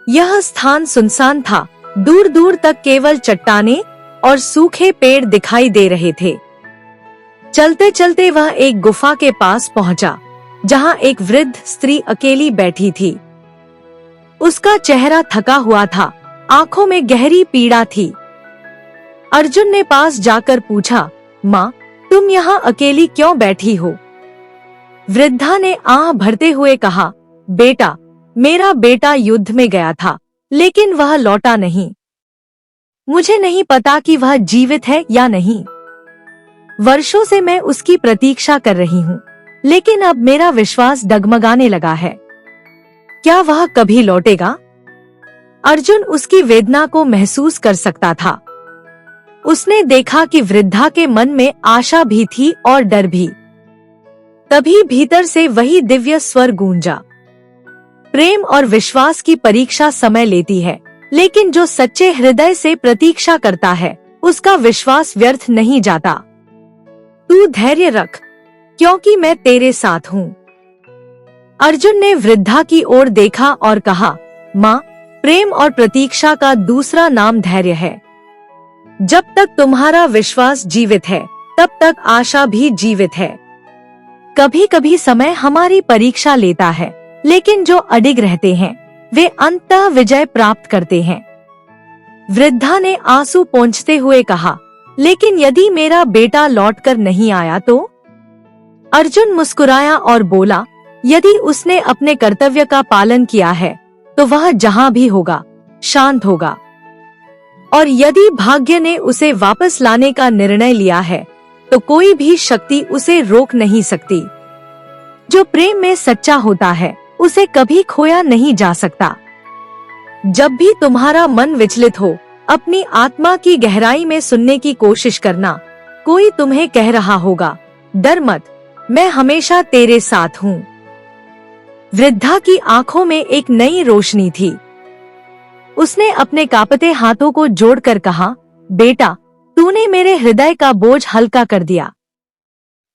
यह स्थान सुनसान था, दूर दूर तक केवल चट्टानें और सूखे पेड़ दिखाई दे रहे थे। चलते चलते वह एक गुफा के पास पहुंचा, जहां एक वृद्ध स्त्री अकेली बैठी थी। उसका चेहरा थका हुआ था, आंखों में गहरी पीड़ा थी। अर्जुन ने पास जाकर पूछा, माँ, तुम यहाँ अकेली क्यों बैठी हो? वृद्धा ने आह भरते हुए कहा, बेटा, मेरा बेटा युद्ध में गया था, लेकिन वह लौटा नहीं। मुझे नहीं पता कि वह जीवित है या नहीं। वर्षों से मैं उसकी प्रतीक्षा कर रही हूँ, लेकिन अब मेरा विश्वास डगमगाने लगा है। क्या वह कभी लौटेगा? अर्जुन उसकी वेदना को महसूस कर सकता था। उसने देखा कि वृद्धा के मन में आशा भी थी और डर भी। तभी भीतर से वही दिव्य स्वर गूंजा, प्रेम और विश्वास की परीक्षा समय लेती है, लेकिन जो सच्चे हृदय से प्रतीक्षा करता है, उसका विश्वास व्यर्थ नहीं जाता। तू धैर्य रख, क्योंकि मैं तेरे साथ हूँ। अर्जुन ने वृद्धा की ओर देखा और कहा, माँ, प्रेम और प्रतीक्षा का दूसरा नाम धैर्य है। जब तक तुम्हारा विश्वास जीवित है, तब तक आशा भी जीवित है। कभी कभी समय हमारी परीक्षा लेता है, लेकिन जो अडिग रहते हैं, वे अंततः विजय प्राप्त करते हैं। वृद्धा ने आंसू पोंछते हुए कहा, लेकिन यदि मेरा बेटा लौटकर नहीं आया तो? अर्जुन मुस्कुराया और बोला, यदि उसने अपने कर्तव्य का पालन किया है, तो वह जहाँ भी होगा, शांत होगा। और यदि भाग्य ने उसे वापस लाने का निर्णय लिया है, तो कोई भी शक्ति उसे रोक नहीं सकती। जो प्रेम में सच्चा होता है, उसे कभी खोया नहीं जा सकता। जब भी तुम्हारा मन विचलित हो, अपनी आत्मा की गहराई में सुनने की कोशिश करना। कोई तुम्हें कह रहा होगा, डर मत, मैं हमेशा तेरे साथ हूँ। वृद्धा की आंखों में एक नई रोशनी थी। उसने अपने कांपते हाथों को जोड़कर कहा, बेटा, तूने मेरे हृदय का बोझ हल्का कर दिया।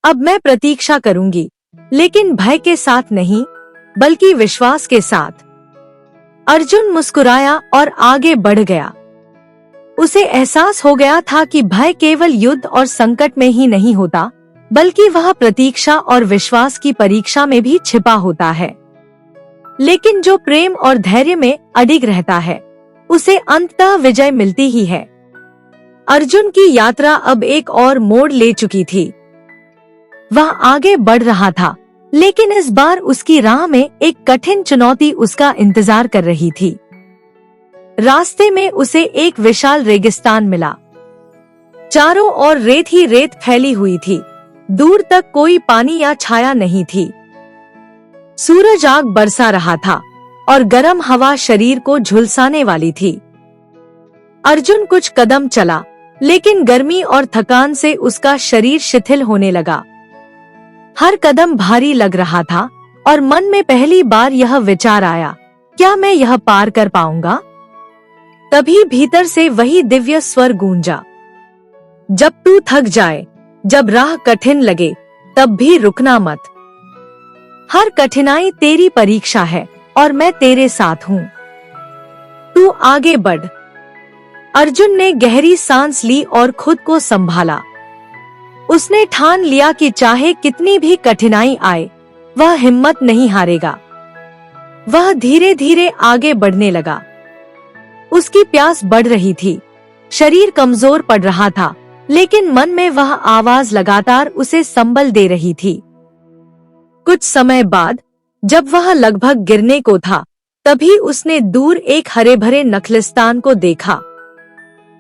अब मैं प्रतीक्षा करूंगी, लेकिन भय के साथ नहीं, बल्कि विश्वास के साथ। अर्जुन मुस्कुराया और आगे बढ़ गया। उसे एहसास हो गया था कि भय केवल युद्ध और संकट में ही नहीं होता, बल्कि वह प्रतीक्षा और विश्वास की परीक्षा में भी छिपा होता है। लेकिन जो प्रेम और धैर्य में अडिग रहता है, उसे अंततः विजय मिलती ही है। अर्जुन की यात्रा अब एक और मोड़ ले चुकी थी। वह आगे बढ़ रहा था, लेकिन इस बार उसकी राह में एक कठिन चुनौती उसका इंतजार कर रही थी। रास्ते में उसे एक विशाल रेगिस्तान मिला। चारों ओर रेत ही रेत फैली हुई थी, दूर तक कोई पानी या छाया नहीं थी। सूरज आग बरसा रहा था और गर्म हवा शरीर को झुलसाने वाली थी। अर्जुन कुछ कदम चला, लेकिन गर्मी और थकान से उसका शरीर शिथिल होने लगा। हर कदम भारी लग रहा था और मन में पहली बार यह विचार आया, क्या मैं यह पार कर पाऊंगा? तभी भीतर से वही दिव्य स्वर गूंजा, जब तू थक जाए, जब राह कठिन लगे, तब भी रुकना मत। हर कठिनाई तेरी परीक्षा है और मैं तेरे साथ हूँ। तू आगे बढ़। अर्जुन ने गहरी सांस ली और खुद को संभाला। उसने ठान लिया कि चाहे कितनी भी कठिनाई आए, वह हिम्मत नहीं हारेगा। वह धीरे धीरे आगे बढ़ने लगा। उसकी प्यास बढ़ रही थी, शरीर कमजोर पड़ रहा था, लेकिन मन में वह आवाज लगातार उसे संबल दे रही थी। कुछ समय बाद जब वह लगभग गिरने को था, तभी उसने दूर एक हरे भरे नखलिस्तान को देखा।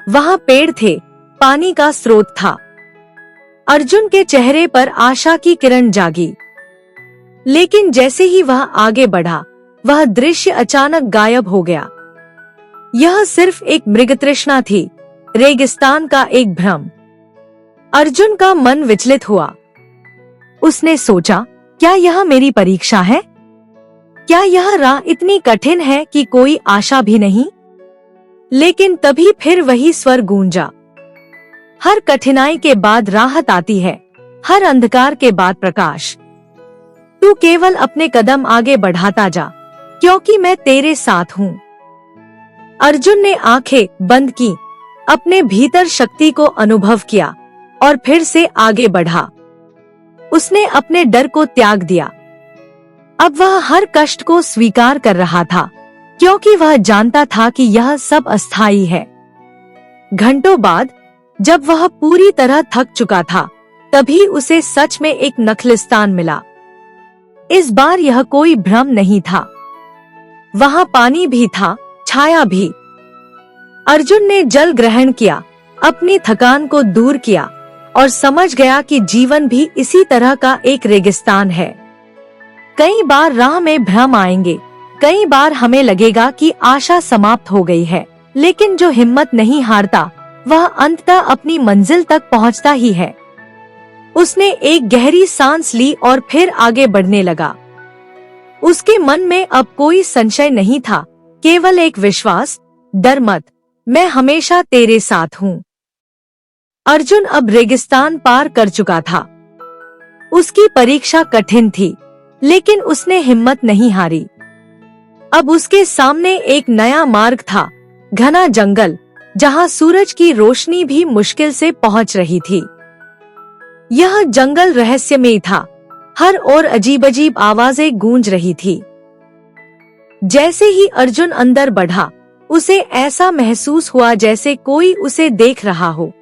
वहां पेड़ थे, पानी का स्रोत था। अर्जुन के चेहरे पर आशा की किरण जागी। लेकिन जैसे ही वह आगे बढ़ा, वह दृश्य अचानक गायब हो गया। यह सिर्फ एक मृगतृष्णा थी, रेगिस्तान का एक भ्रम। अर्जुन का मन विचलित हुआ। उसने सोचा, क्या यह मेरी परीक्षा है? क्या यह राह इतनी कठिन है कि कोई आशा भी नहीं? लेकिन तभी फिर वही स्वर गूंजा। हर कठिनाई के बाद राहत आती है, हर अंधकार के बाद प्रकाश। तू केवल अपने कदम आगे बढ़ाता जा, क्योंकि मैं तेरे साथ हूँ। अर्जुन ने आंखें बंद की, अपने भीतर शक्ति को अनुभव किया और फिर से आगे बढ़ा। उसने अपने डर को त्याग दिया। अब वह हर कष्ट को स्वीकार कर रहा था, क्योंकि वह जानता था कि यह सब अस्थायी है। घंटों बाद जब वह पूरी तरह थक चुका था, तभी उसे सच में एक नखलिस्तान मिला। इस बार यह कोई भ्रम नहीं था। वहां पानी भी था, छाया भी। अर्जुन ने जल ग्रहण किया, अपनी थकान को दूर किया और समझ गया कि जीवन भी इसी तरह का एक रेगिस्तान है। कई बार राह में भ्रम आएंगे, कई बार हमें लगेगा कि आशा समाप्त हो गई है, लेकिन जो हिम्मत नहीं हारता, वह अंततः अपनी मंजिल तक पहुंचता ही है। उसने एक गहरी सांस ली और फिर आगे बढ़ने लगा। उसके मन में अब कोई संशय नहीं था, केवल एक विश्वास, डर मत, मैं हमेशा तेरे साथ हूँ। अर्जुन अब रेगिस्तान पार कर चुका था। उसकी परीक्षा कठिन थी, लेकिन उसने हिम्मत नहीं हारी। अब उसके सामने एक नया मार्ग था, घना जंगल, जहाँ सूरज की रोशनी भी मुश्किल से पहुँच रही थी। यह जंगल रहस्यमय था, हर ओर अजीब-अजीब आवाजें गूंज रही थी। जैसे ही अर्जुन अंदर बढ़ा, उसे ऐसा महसूस हुआ जैसे कोई उसे देख रहा हो।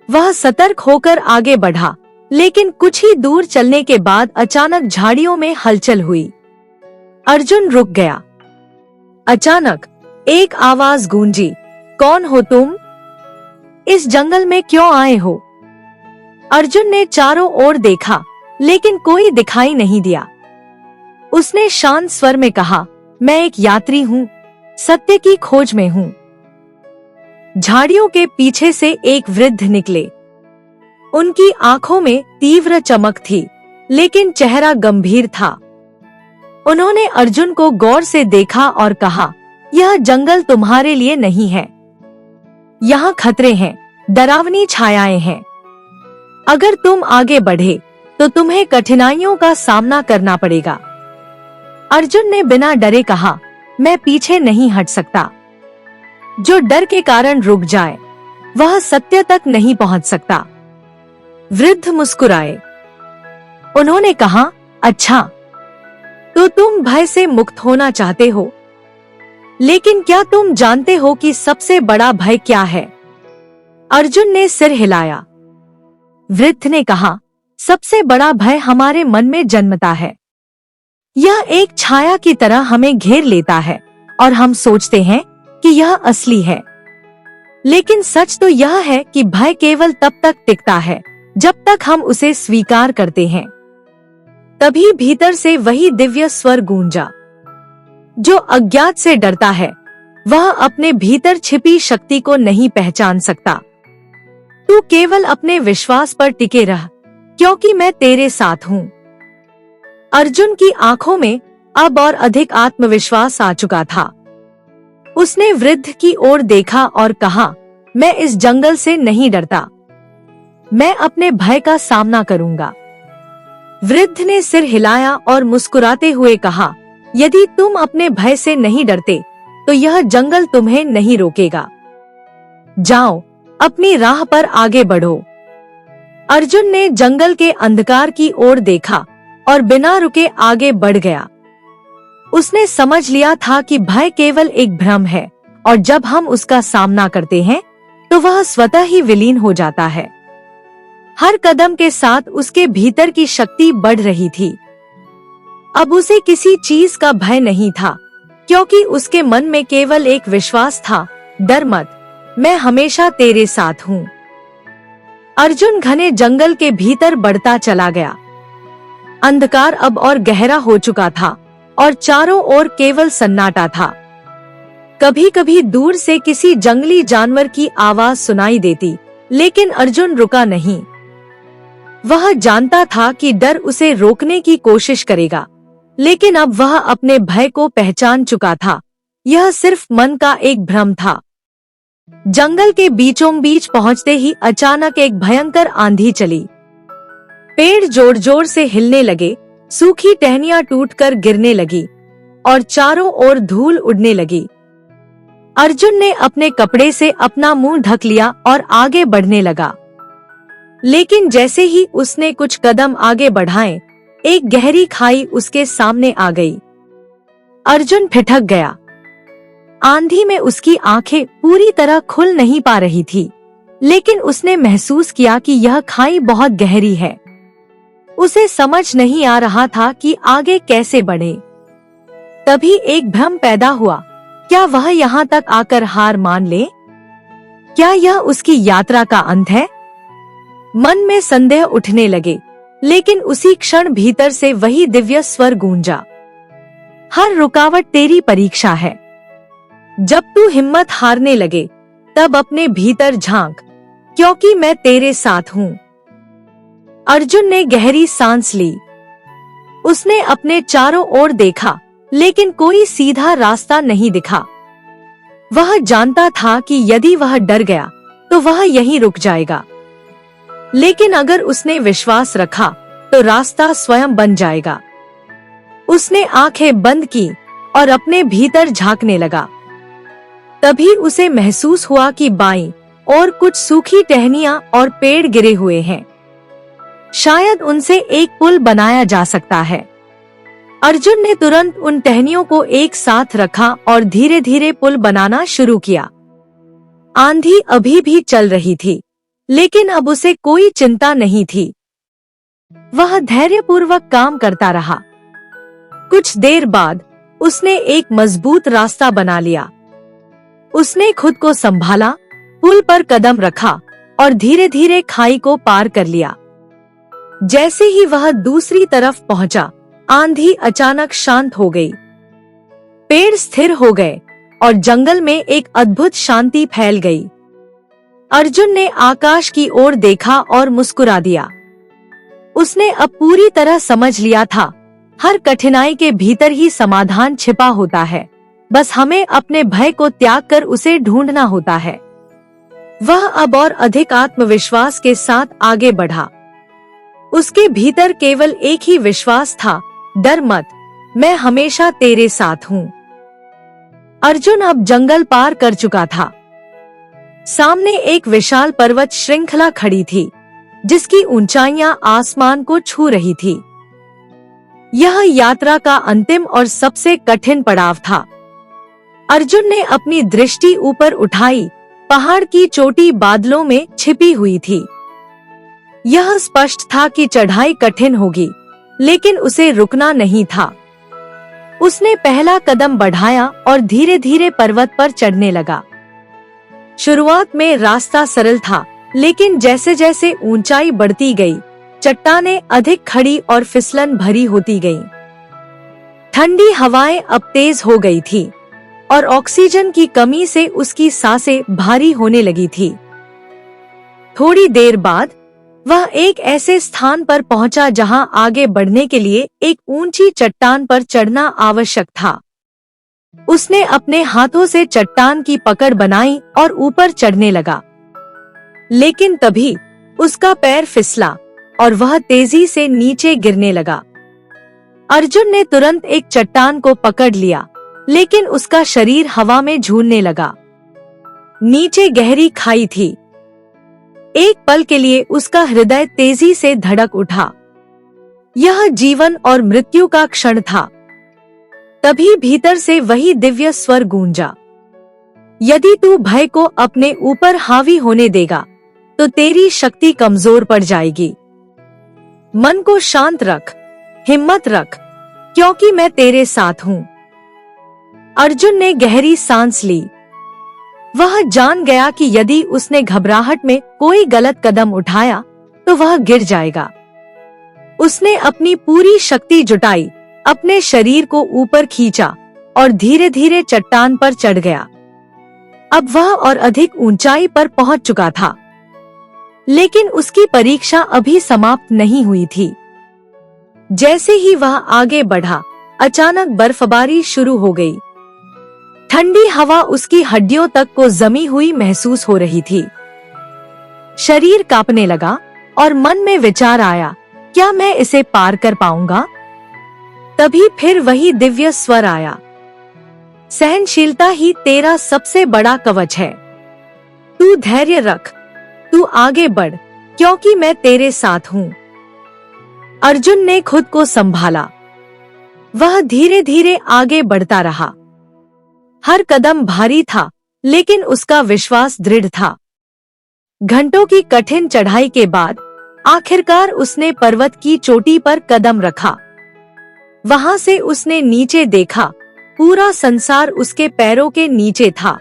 वह सतर्क होकर आगे बढ़ा, लेकिन कुछ ही दूर चलने के बाद अचानक झाड़ियों में हलचल हुई। अर्जुन रुक गया। अचानक एक आवाज गूंजी, कौन हो तुम? इस जंगल में क्यों आए हो? अर्जुन ने चारों ओर देखा, लेकिन कोई दिखाई नहीं दिया। उसने शांत स्वर में कहा, मैं एक यात्री हूँ, सत्य की खोज में हूँ। झाड़ियों के पीछे से एक वृद्ध निकले। उनकी आंखों में तीव्र चमक थी, लेकिन चेहरा गंभीर था। उन्होंने अर्जुन को गौर से देखा और कहा, यह जंगल तुम्हारे लिए नहीं है। यहाँ खतरे हैं, डरावनी छायाएं हैं। अगर तुम आगे बढ़े तो तुम्हें कठिनाइयों का सामना करना पड़ेगा। अर्जुन ने बिना डरे कहा, मैं पीछे नहीं हट सकता। जो डर के कारण रुक जाए, वह सत्य तक नहीं पहुंच सकता। वृद्ध मुस्कुराए। उन्होंने कहा, अच्छा, तो तुम भय से मुक्त होना चाहते हो, लेकिन क्या तुम जानते हो कि सबसे बड़ा भय क्या है? अर्जुन ने सिर हिलाया। वृद्ध ने कहा, सबसे बड़ा भय हमारे मन में जन्मता है। यह एक छाया की तरह हमें घेर लेता है और हम सोचते हैं कि यह असली है। लेकिन सच तो यह है कि भय केवल तब तक टिकता है जब तक हम उसे स्वीकार करते हैं। तभी भीतर से वही दिव्य स्वर गूंजा, जो अज्ञात से डरता है, वह अपने भीतर छिपी शक्ति को नहीं पहचान सकता। तू केवल अपने विश्वास पर टिके रह, क्योंकि मैं तेरे साथ हूँ। अर्जुन की आंखों में अब और अधिक आत्मविश्वास आ चुका था। उसने वृद्ध की ओर देखा और कहा, मैं इस जंगल से नहीं डरता, मैं अपने भय का सामना करूंगा। वृद्ध ने सिर हिलाया और मुस्कुराते हुए कहा, यदि तुम अपने भय से नहीं डरते तो यह जंगल तुम्हें नहीं रोकेगा। जाओ, अपनी राह पर आगे बढ़ो। अर्जुन ने जंगल के अंधकार की ओर देखा और बिना रुके आगे बढ़ गया। उसने समझ लिया था कि भय केवल एक भ्रम है और जब हम उसका सामना करते हैं तो वह स्वतः ही विलीन हो जाता है। हर कदम के साथ उसके भीतर की शक्ति बढ़ रही थी। अब उसे किसी चीज का भय नहीं था, क्योंकि उसके मन में केवल एक विश्वास था, डर मत, मैं हमेशा तेरे साथ हूँ। अर्जुन घने जंगल के भीतर बढ़ता चला गया। अंधकार अब और गहरा हो चुका था और चारों ओर केवल सन्नाटा था। कभी कभी दूर से किसी जंगली जानवर की आवाज सुनाई देती, लेकिन अर्जुन रुका नहीं। वह जानता था कि डर उसे रोकने की कोशिश करेगा, लेकिन अब वह अपने भय को पहचान चुका था। यह सिर्फ मन का एक भ्रम था। जंगल के बीचों बीच पहुंचते ही अचानक एक भयंकर आंधी चली। पेड़ जोर जोर से हिलने लगे, सूखी टहनियां टूटकर गिरने लगी और चारों ओर धूल उड़ने लगी। अर्जुन ने अपने कपड़े से अपना मुंह ढक लिया और आगे बढ़ने लगा। लेकिन जैसे ही उसने कुछ कदम आगे बढ़ाए, एक गहरी खाई उसके सामने आ गई। अर्जुन ठिठक गया। आंधी में उसकी आंखें पूरी तरह खुल नहीं पा रही थी, लेकिन उसने महसूस किया कि यह खाई बहुत गहरी है। उसे समझ नहीं आ रहा था कि आगे कैसे बढ़े। तभी एक भ्रम पैदा हुआ, क्या वह यहाँ तक आकर हार मान ले? क्या यह उसकी यात्रा का अंत है? मन में संदेह उठने लगे, लेकिन उसी क्षण भीतर से वही दिव्य स्वर गूंजा, हर रुकावट तेरी परीक्षा है। जब तू हिम्मत हारने लगे, तब अपने भीतर झांक, क्योंकि मैं तेरे साथ हूँ। अर्जुन ने गहरी सांस ली। उसने अपने चारों ओर देखा, लेकिन कोई सीधा रास्ता नहीं दिखा। वह जानता था कि यदि वह डर गया तो वह यहीं रुक जाएगा, लेकिन अगर उसने विश्वास रखा तो रास्ता स्वयं बन जाएगा। उसने आंखें बंद की और अपने भीतर झांकने लगा। तभी उसे महसूस हुआ कि बाईं ओर कुछ सूखी टहनियां और पेड़ गिरे हुए हैं। शायद उनसे एक पुल बनाया जा सकता है। अर्जुन ने तुरंत उन टहनियों को एक साथ रखा और धीरे धीरे पुल बनाना शुरू किया। आंधी अभी भी चल रही थी, लेकिन अब उसे कोई चिंता नहीं थी। वह धैर्यपूर्वक काम करता रहा। कुछ देर बाद उसने एक मजबूत रास्ता बना लिया। उसने खुद को संभाला, पुल पर कदम रखा और धीरे धीरे खाई को पार कर लिया। जैसे ही वह दूसरी तरफ पहुंचा, आंधी अचानक शांत हो गई। पेड़ स्थिर हो गए और जंगल में एक अद्भुत शांति फैल गई। अर्जुन ने आकाश की ओर देखा और मुस्कुरा दिया। उसने अब पूरी तरह समझ लिया था, हर कठिनाई के भीतर ही समाधान छिपा होता है, बस हमें अपने भय को त्याग कर उसे ढूंढना होता है। वह अब और अधिक आत्मविश्वास के साथ आगे बढ़ा। उसके भीतर केवल एक ही विश्वास था, डर मत, मैं हमेशा तेरे साथ हूँ। अर्जुन अब जंगल पार कर चुका था। सामने एक विशाल पर्वत श्रृंखला खड़ी थी, जिसकी ऊंचाइयां आसमान को छू रही थी। यह यात्रा का अंतिम और सबसे कठिन पड़ाव था। अर्जुन ने अपनी दृष्टि ऊपर उठाई। पहाड़ की चोटी बादलों में छिपी हुई थी। यह स्पष्ट था कि चढ़ाई कठिन होगी, लेकिन उसे रुकना नहीं था। उसने पहला कदम बढ़ाया और धीरे धीरे पर्वत पर चढ़ने लगा। शुरुआत में रास्ता सरल था, लेकिन जैसे जैसे ऊंचाई बढ़ती गई, चट्टानें अधिक खड़ी और फिसलन भरी होती गईं। ठंडी हवाएं अब तेज हो गई थी और ऑक्सीजन की कमी से उसकी सांसें भारी होने लगी थी। थोड़ी देर बाद वह एक ऐसे स्थान पर पहुंचा जहां आगे बढ़ने के लिए एक ऊंची चट्टान पर चढ़ना आवश्यक था। उसने अपने हाथों से चट्टान की पकड़ बनाई और ऊपर चढ़ने लगा, लेकिन तभी उसका पैर फिसला और वह तेजी से नीचे गिरने लगा। अर्जुन ने तुरंत एक चट्टान को पकड़ लिया, लेकिन उसका शरीर हवा में झूलने लगा। नीचे गहरी खाई थी। एक पल के लिए उसका हृदय तेजी से धड़क उठा। यह जीवन और मृत्यु का क्षण था। तभी भीतर से वही दिव्य स्वर गूंजा, यदि तू भय को अपने ऊपर हावी होने देगा तो तेरी शक्ति कमजोर पड़ जाएगी। मन को शांत रख, हिम्मत रख, क्योंकि मैं तेरे साथ हूँ। अर्जुन ने गहरी सांस ली। वह जान गया कि यदि उसने घबराहट में कोई गलत कदम उठाया तो वह गिर जाएगा। उसने अपनी पूरी शक्ति जुटाई, अपने शरीर को ऊपर खींचा और धीरे धीरे चट्टान पर चढ़ गया। अब वह और अधिक ऊंचाई पर पहुंच चुका था, लेकिन उसकी परीक्षा अभी समाप्त नहीं हुई थी। जैसे ही वह आगे बढ़ा, अचानक बर्फबारी शुरू हो गई। ठंडी हवा उसकी हड्डियों तक को जमी हुई महसूस हो रही थी। शरीर कांपने लगा और मन में विचार आया, क्या मैं इसे पार कर पाऊंगा? तभी फिर वही दिव्य स्वर आया, सहनशीलता ही तेरा सबसे बड़ा कवच है। तू धैर्य रख, तू आगे बढ़, क्योंकि मैं तेरे साथ हूँ। अर्जुन ने खुद को संभाला। वह धीरे धीरे आगे बढ़ता रहा। हर कदम भारी था, लेकिन उसका विश्वास दृढ़ था। घंटों की कठिन चढ़ाई के बाद आखिरकार उसने पर्वत की चोटी पर कदम रखा। वहां से उसने नीचे देखा, पूरा संसार उसके पैरों के नीचे था।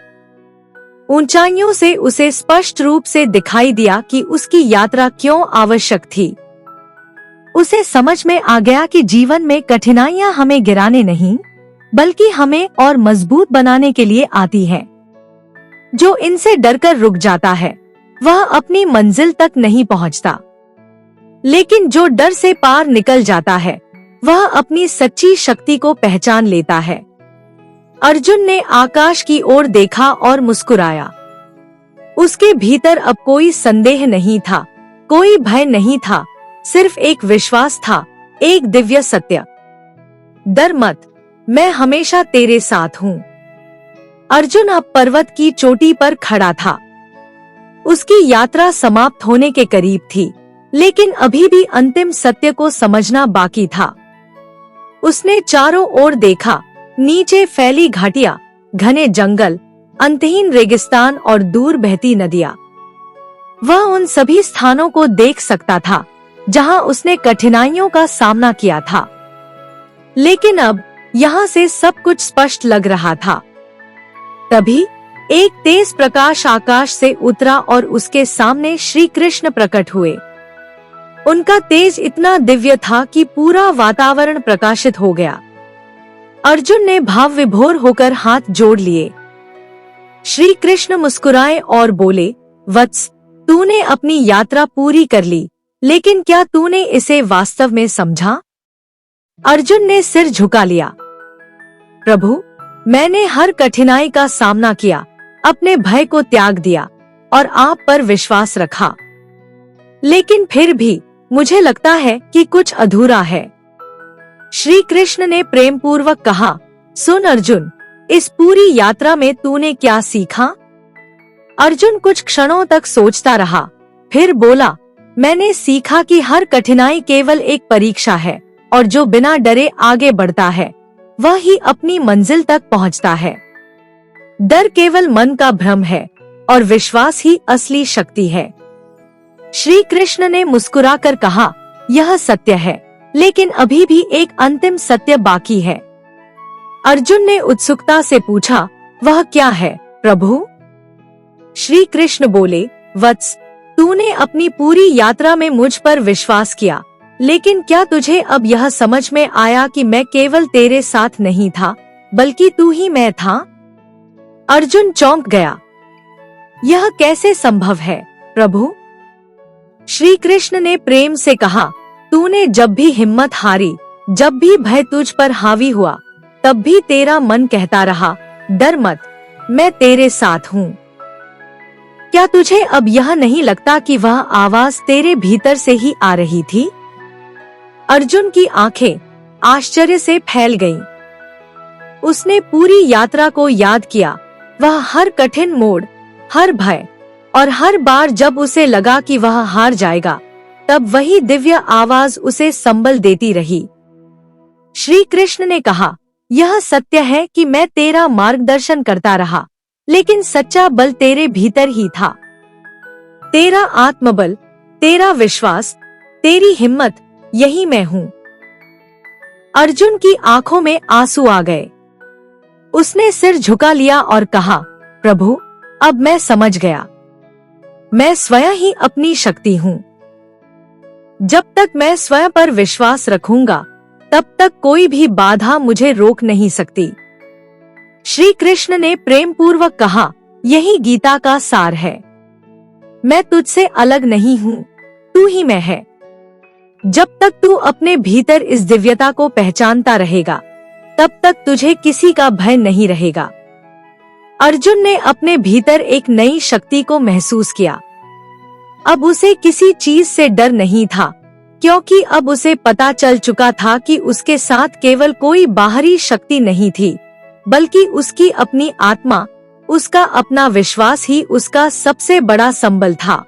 ऊंचाइयों से उसे स्पष्ट रूप से दिखाई दिया कि उसकी यात्रा क्यों आवश्यक थी। उसे समझ में आ गया कि जीवन में कठिनाइयां हमें गिराने नहीं, बल्कि हमें और मजबूत बनाने के लिए आती है। जो इनसे डरकर रुक जाता है, वह अपनी मंजिल तक नहीं पहुंचता। लेकिन जो डर से पार निकल जाता है, वह अपनी सच्ची शक्ति को पहचान लेता है। अर्जुन ने आकाश की ओर देखा और मुस्कुराया। उसके भीतर अब कोई संदेह नहीं था, कोई भय नहीं था, सिर्फ एक विश्वास था, एक दिव्य सत्य। डर मत, मैं हमेशा तेरे साथ हूँ। अर्जुन अब पर्वत की चोटी पर खड़ा था। उसकी यात्रा समाप्त होने के करीब थी, लेकिन अभी भी अंतिम सत्य को समझना बाकी था। उसने चारों ओर देखा, नीचे फैली घाटियां, घने जंगल, अंतहीन रेगिस्तान और दूर बहती नदियां। वह उन सभी स्थानों को देख सकता था जहां उसने कठिनाइयों का सामना किया था। लेकिन अब यहाँ से सब कुछ स्पष्ट लग रहा था। तभी एक तेज प्रकाश आकाश से उतरा और उसके सामने श्री कृष्ण प्रकट हुए। उनका तेज इतना दिव्य था कि पूरा वातावरण प्रकाशित हो गया। अर्जुन ने भाव विभोर होकर हाथ जोड़ लिए। श्री कृष्ण मुस्कुराए और बोले, वत्स, तूने अपनी यात्रा पूरी कर ली, लेकिन क्या तूने इसे वास्तव में समझा? अर्जुन ने सिर झुका लिया। प्रभु, मैंने हर कठिनाई का सामना किया, अपने भय को त्याग दिया और आप पर विश्वास रखा। लेकिन फिर भी मुझे लगता है कि कुछ अधूरा है। श्री कृष्ण ने प्रेम पूर्वक कहा, सुन अर्जुन, इस पूरी यात्रा में तूने क्या सीखा? अर्जुन कुछ क्षणों तक सोचता रहा, फिर बोला, मैंने सीखा कि हर कठिनाई केवल एक परीक्षा है और जो बिना डरे आगे बढ़ता है वह ही अपनी मंजिल तक पहुंचता है। डर केवल मन का भ्रम है और विश्वास ही असली शक्ति है। श्री कृष्ण ने मुस्कुराकर कहा, यह सत्य है, लेकिन अभी भी एक अंतिम सत्य बाकी है। अर्जुन ने उत्सुकता से पूछा, वह क्या है प्रभु? श्री कृष्ण बोले, वत्स, तूने अपनी पूरी यात्रा में मुझ पर विश्वास किया, लेकिन क्या तुझे अब यह समझ में आया कि मैं केवल तेरे साथ नहीं था, बल्कि तू ही मैं था? अर्जुन चौंक गया। यह कैसे संभव है प्रभु? श्री कृष्ण ने प्रेम से कहा, तूने जब भी हिम्मत हारी, जब भी भय तुझ पर हावी हुआ, तब भी तेरा मन कहता रहा, डर मत, मैं तेरे साथ हूँ। क्या तुझे अब यह नहीं लगता कि वह आवाज तेरे भीतर से ही आ रही थी? अर्जुन की आंखें आश्चर्य से फैल गईं। उसने पूरी यात्रा को याद किया, वह हर कठिन मोड़, हर भय और हर बार जब उसे लगा कि वह हार जाएगा, तब वही दिव्य आवाज उसे संबल देती रही। श्री कृष्ण ने कहा, यह सत्य है कि मैं तेरा मार्गदर्शन करता रहा, लेकिन सच्चा बल तेरे भीतर ही था। तेरा आत्मबल, तेरा विश्वास, तेरी हिम्मत, यही मैं हूँ। अर्जुन की आंखों में आंसू आ गए। उसने सिर झुका लिया और कहा, प्रभु, अब मैं समझ गया। मैं स्वयं ही अपनी शक्ति हूँ। जब तक मैं स्वयं पर विश्वास रखूंगा, तब तक कोई भी बाधा मुझे रोक नहीं सकती। श्री कृष्ण ने प्रेम पूर्वक कहा, यही गीता का सार है। मैं तुझसे अलग नहीं हूँ, तू ही मैं है। जब तक तू अपने भीतर इस दिव्यता को पहचानता रहेगा, तब तक तुझे किसी का भय नहीं रहेगा। अर्जुन ने अपने भीतर एक नई शक्ति को महसूस किया। अब उसे किसी चीज से डर नहीं था, क्योंकि अब उसे पता चल चुका था कि उसके साथ केवल कोई बाहरी शक्ति नहीं थी, बल्कि उसकी अपनी आत्मा, उसका अपना विश्वास ही उसका सबसे बड़ा संबल था।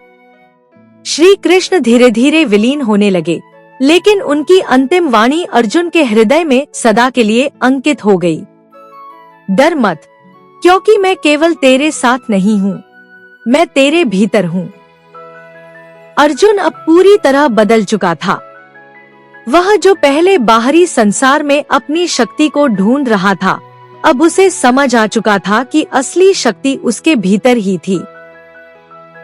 श्री कृष्ण धीरे धीरे विलीन होने लगे, लेकिन उनकी अंतिम वाणी अर्जुन के हृदय में सदा के लिए अंकित हो गई। डर मत, क्योंकि मैं केवल तेरे साथ नहीं हूँ, मैं तेरे भीतर हूँ। अर्जुन अब पूरी तरह बदल चुका था। वह जो पहले बाहरी संसार में अपनी शक्ति को ढूंढ रहा था, अब उसे समझ आ चुका था कि असली शक्ति उसके भीतर ही थी।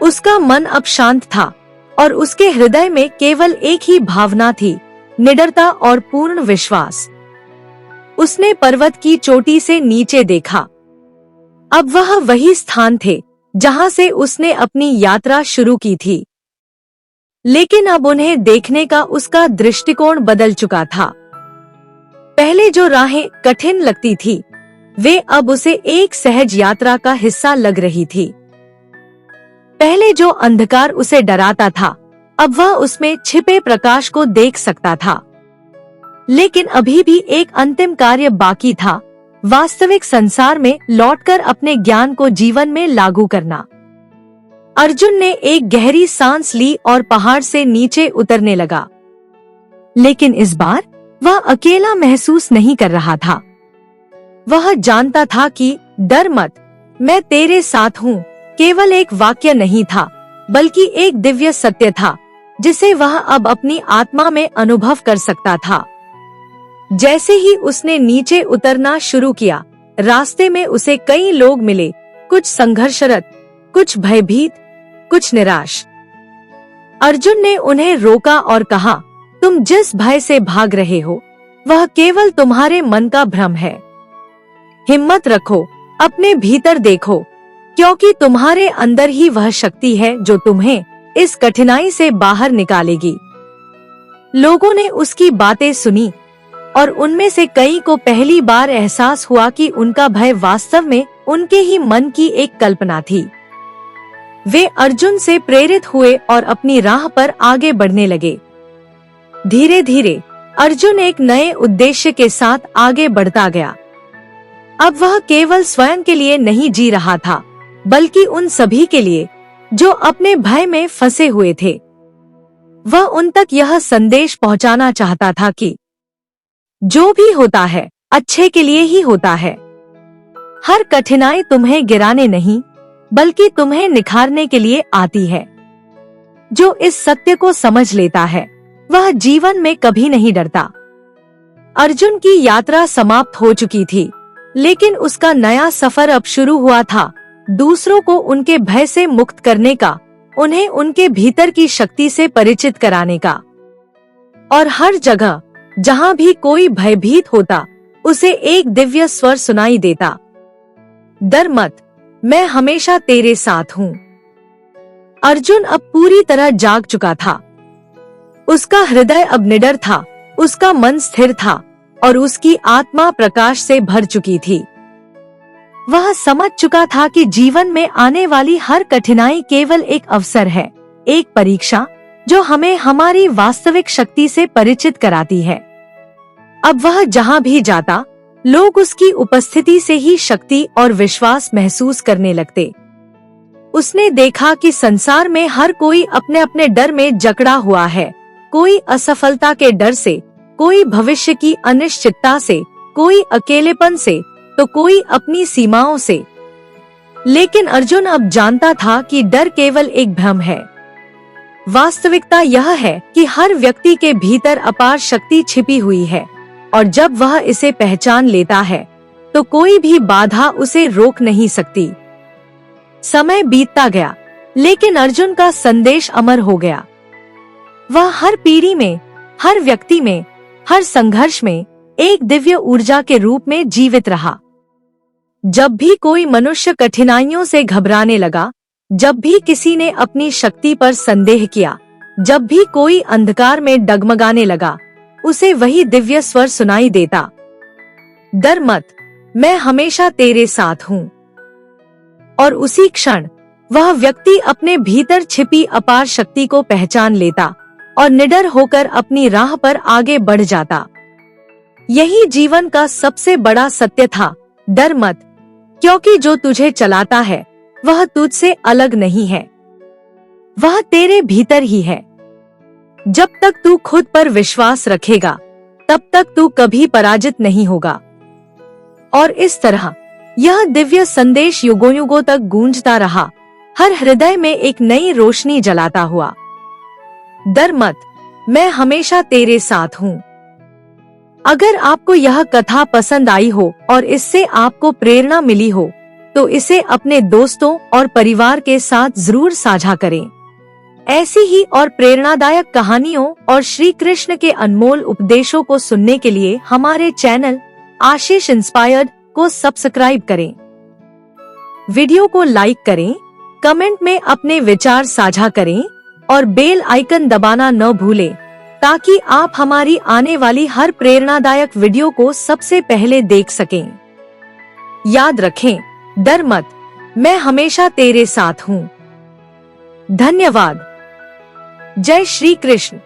उसका मन अब शांत था और उसके हृदय में केवल एक ही भावना थी, निडरता और पूर्ण विश्वास। उसने पर्वत की चोटी से नीचे देखा। अब वह वही स्थान थे जहां से उसने अपनी यात्रा शुरू की थी, लेकिन अब उन्हें देखने का उसका दृष्टिकोण बदल चुका था। पहले जो राहें कठिन लगती थी, वे अब उसे एक सहज यात्रा का हिस्सा लग रही थी। पहले जो अंधकार उसे डराता था, अब वह उसमें छिपे प्रकाश को देख सकता था। लेकिन अभी भी एक अंतिम कार्य बाकी था, वास्तविक संसार में लौटकर अपने ज्ञान को जीवन में लागू करना। अर्जुन ने एक गहरी सांस ली और पहाड़ से नीचे उतरने लगा। लेकिन इस बार वह अकेला महसूस नहीं कर रहा था। वह जानता था कि डर मत, मैं तेरे साथ हूँ केवल एक वाक्य नहीं था, बल्कि एक दिव्य सत्य था, जिसे वह अब अपनी आत्मा में अनुभव कर सकता था। जैसे ही उसने नीचे उतरना शुरू किया, रास्ते में उसे कई लोग मिले, कुछ संघर्षरत, कुछ भयभीत, कुछ निराश। अर्जुन ने उन्हें रोका और कहा, तुम जिस भय से भाग रहे हो, वह केवल तुम्हारे मन का भ्रम है। हिम्मत रखो, अपने भीतर देखो, क्योंकि तुम्हारे अंदर ही वह शक्ति है जो तुम्हें इस कठिनाई से बाहर निकालेगी। लोगों ने उसकी बातें सुनी और उनमें से कई को पहली बार एहसास हुआ कि उनका भय वास्तव में उनके ही मन की एक कल्पना थी। वे अर्जुन से प्रेरित हुए और अपनी राह पर आगे बढ़ने लगे। धीरे धीरे अर्जुन एक नए उद्देश्य के साथ आगे बढ़ता गया। अब वह केवल स्वयं के लिए नहीं जी रहा था, बल्कि उन सभी के लिए जो अपने भय में फंसे हुए थे। वह उन तक यह संदेश पहुंचाना चाहता था कि जो भी होता है, अच्छे के लिए ही होता है। हर कठिनाई तुम्हें गिराने नहीं, बल्कि तुम्हें निखारने के लिए आती है। जो इस सत्य को समझ लेता है, वह जीवन में कभी नहीं डरता। अर्जुन की यात्रा समाप्त हो चुकी थी, लेकिन उसका नया सफर अब शुरू हुआ था, दूसरों को उनके भय से मुक्त करने का, उन्हें उनके भीतर की शक्ति से परिचित कराने का। और हर जगह जहाँ भी कोई भयभीत होता, उसे एक दिव्य स्वर सुनाई देता, डर मत, मैं हमेशा तेरे साथ हूँ। अर्जुन अब पूरी तरह जाग चुका था। उसका हृदय अब निडर था, उसका मन स्थिर था और उसकी आत्मा प्रकाश से भर चुकी थी। वह समझ चुका था कि जीवन में आने वाली हर कठिनाई केवल एक अवसर है, एक परीक्षा जो हमें हमारी वास्तविक शक्ति से परिचित कराती है। अब वह जहाँ भी जाता, लोग उसकी उपस्थिति से ही शक्ति और विश्वास महसूस करने लगते। उसने देखा कि संसार में हर कोई अपने अपने डर में जकड़ा हुआ है, कोई असफलता के डर से, कोई भविष्य की अनिश्चितता से, कोई अकेलेपन से, तो कोई अपनी सीमाओं से। लेकिन अर्जुन अब जानता था कि डर केवल एक भ्रम है। वास्तविकता यह है कि हर व्यक्ति के भीतर अपार शक्ति छिपी हुई है, और जब वह इसे पहचान लेता है तो कोई भी बाधा उसे रोक नहीं सकती। समय बीतता गया, लेकिन अर्जुन का संदेश अमर हो गया। वह हर पीढ़ी में, हर व्यक्ति में, हर संघर्ष में एक दिव्य ऊर्जा के रूप में जीवित रहा। जब भी कोई मनुष्य कठिनाइयों से घबराने लगा, जब भी किसी ने अपनी शक्ति पर संदेह किया, जब भी कोई अंधकार में डगमगाने लगा, उसे वही दिव्य स्वर सुनाई देता, डर मत, मैं हमेशा तेरे साथ हूँ। और उसी क्षण वह व्यक्ति अपने भीतर छिपी अपार शक्ति को पहचान लेता और निडर होकर अपनी राह पर आगे बढ़ जाता। यही जीवन का सबसे बड़ा सत्य था, डर मत, क्योंकि जो तुझे चलाता है वह तुझसे अलग नहीं है, वह तेरे भीतर ही है। जब तक तू खुद पर विश्वास रखेगा, तब तक तू कभी पराजित नहीं होगा। और इस तरह यह दिव्य संदेश युगों युगों तक गूंजता रहा, हर हृदय में एक नई रोशनी जलाता हुआ। डर मत, मैं हमेशा तेरे साथ हूँ। अगर आपको यह कथा पसंद आई हो और इससे आपको प्रेरणा मिली हो, तो इसे अपने दोस्तों और परिवार के साथ जरूर साझा करें। ऐसी ही और प्रेरणादायक कहानियों और श्री कृष्ण के अनमोल उपदेशों को सुनने के लिए हमारे चैनल आशीष इंस्पायर्ड को सब्सक्राइब करें। वीडियो को लाइक करें, कमेंट में अपने विचार साझा करें और बेल आइकन दबाना न भूलें, ताकि आप हमारी आने वाली हर प्रेरणादायक वीडियो को सबसे पहले देख सकें। याद रखें, डर मत, मैं हमेशा तेरे साथ हूँ। धन्यवाद। जय श्री कृष्ण।